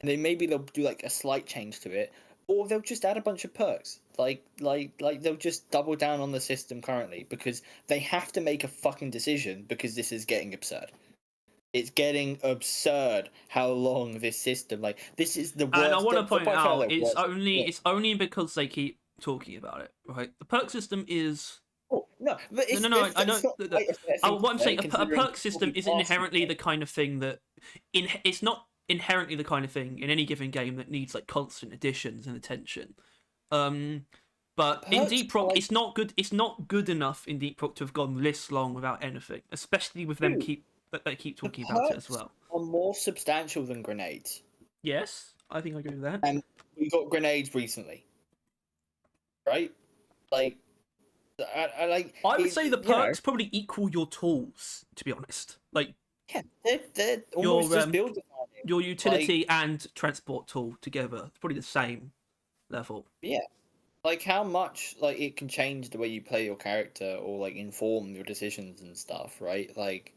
and then maybe they'll do like a slight change to it, or they'll just add a bunch of perks. Like they'll just double down on the system currently, because they have to make a fucking decision, because this is getting absurd. It's getting absurd how long this system, like, this is the worst. And I want to point by far out, the it's worst. it's only because they keep talking about it, right? The perk system is Oh, no, but it's, no. I that's know. not quite a fair thing What I'm to saying, say, a considering perk system people isn't are inherently saying the kind of thing that it's not inherently the kind of thing in any given game that needs like constant additions and attention. But in perks Deep are Rock, like- it's not good. It's not good enough in Deep Rock to have gone this long without anything, especially with them Dude, they keep the talking about it as perks well. are more substantial than grenades, Yes, I think I agree with that. and we got grenades recently, right? Like, I like. I would it- say the you know, perks probably equal your tools, to be honest. Like yeah, they're Your, almost just build designing. your utility and transport tool together. It's probably the same level. Yeah, like how much like it can change the way you play your character, or like inform your decisions and stuff, right? Like,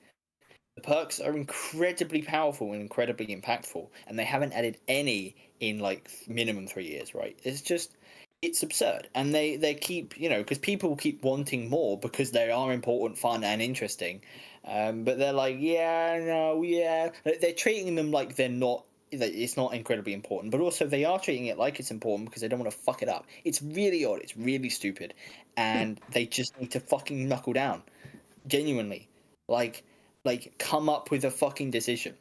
the perks are incredibly powerful and incredibly impactful, and they haven't added any in like minimum 3 years, right? It's absurd, and they keep, because people keep wanting more because they are important, fun, and interesting, but they're like, yeah, no, yeah, they're treating them like they're not. That it's not incredibly important, but also they are treating it like it's important because they don't want to fuck it up. It's really odd. It's really stupid, and they just need to fucking knuckle down, genuinely. Like, come up with a fucking decision.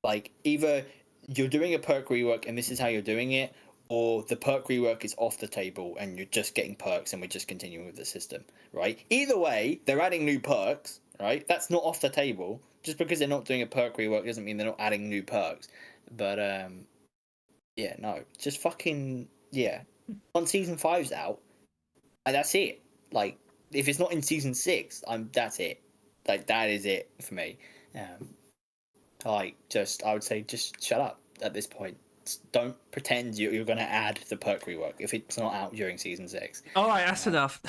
Like, either you're doing a perk rework and this is how you're doing it, or the perk rework is off the table and you're just getting perks and we're just continuing with the system, right? Either way, they're adding new perks, right? That's not off the table. Just because they're not doing a perk rework doesn't mean they're not adding new perks. But yeah, no, just fucking, yeah. Once season 5's out, that's it. Like, if it's not in season 6, that's it. Like, that is it for me. I would say just shut up at this point. Don't pretend you're going to add the perk rework if it's not out during season 6. All right, that's enough.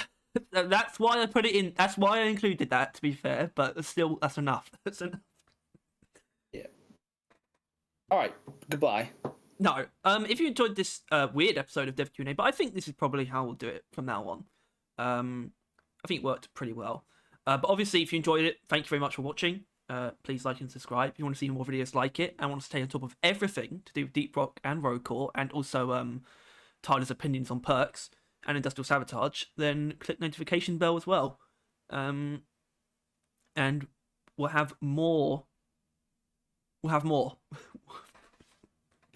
That's why I put it in. That's why I included that. To be fair, but still, that's enough. That's enough. Yeah. All right. Goodbye. No. If you enjoyed this weird episode of Dev Q&A, but I think this is probably how we'll do it from now on. I think it worked pretty well. But obviously, if you enjoyed it, thank you very much for watching. Please like and subscribe if you want to see more videos like it and want to stay on top of everything to do with Deep Rock and Rokor, and also Tyler's opinions on perks and Industrial Sabotage, then click notification bell as well. And we'll have more. We'll have more.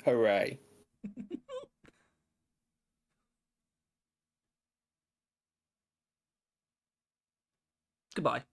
Hooray. Goodbye.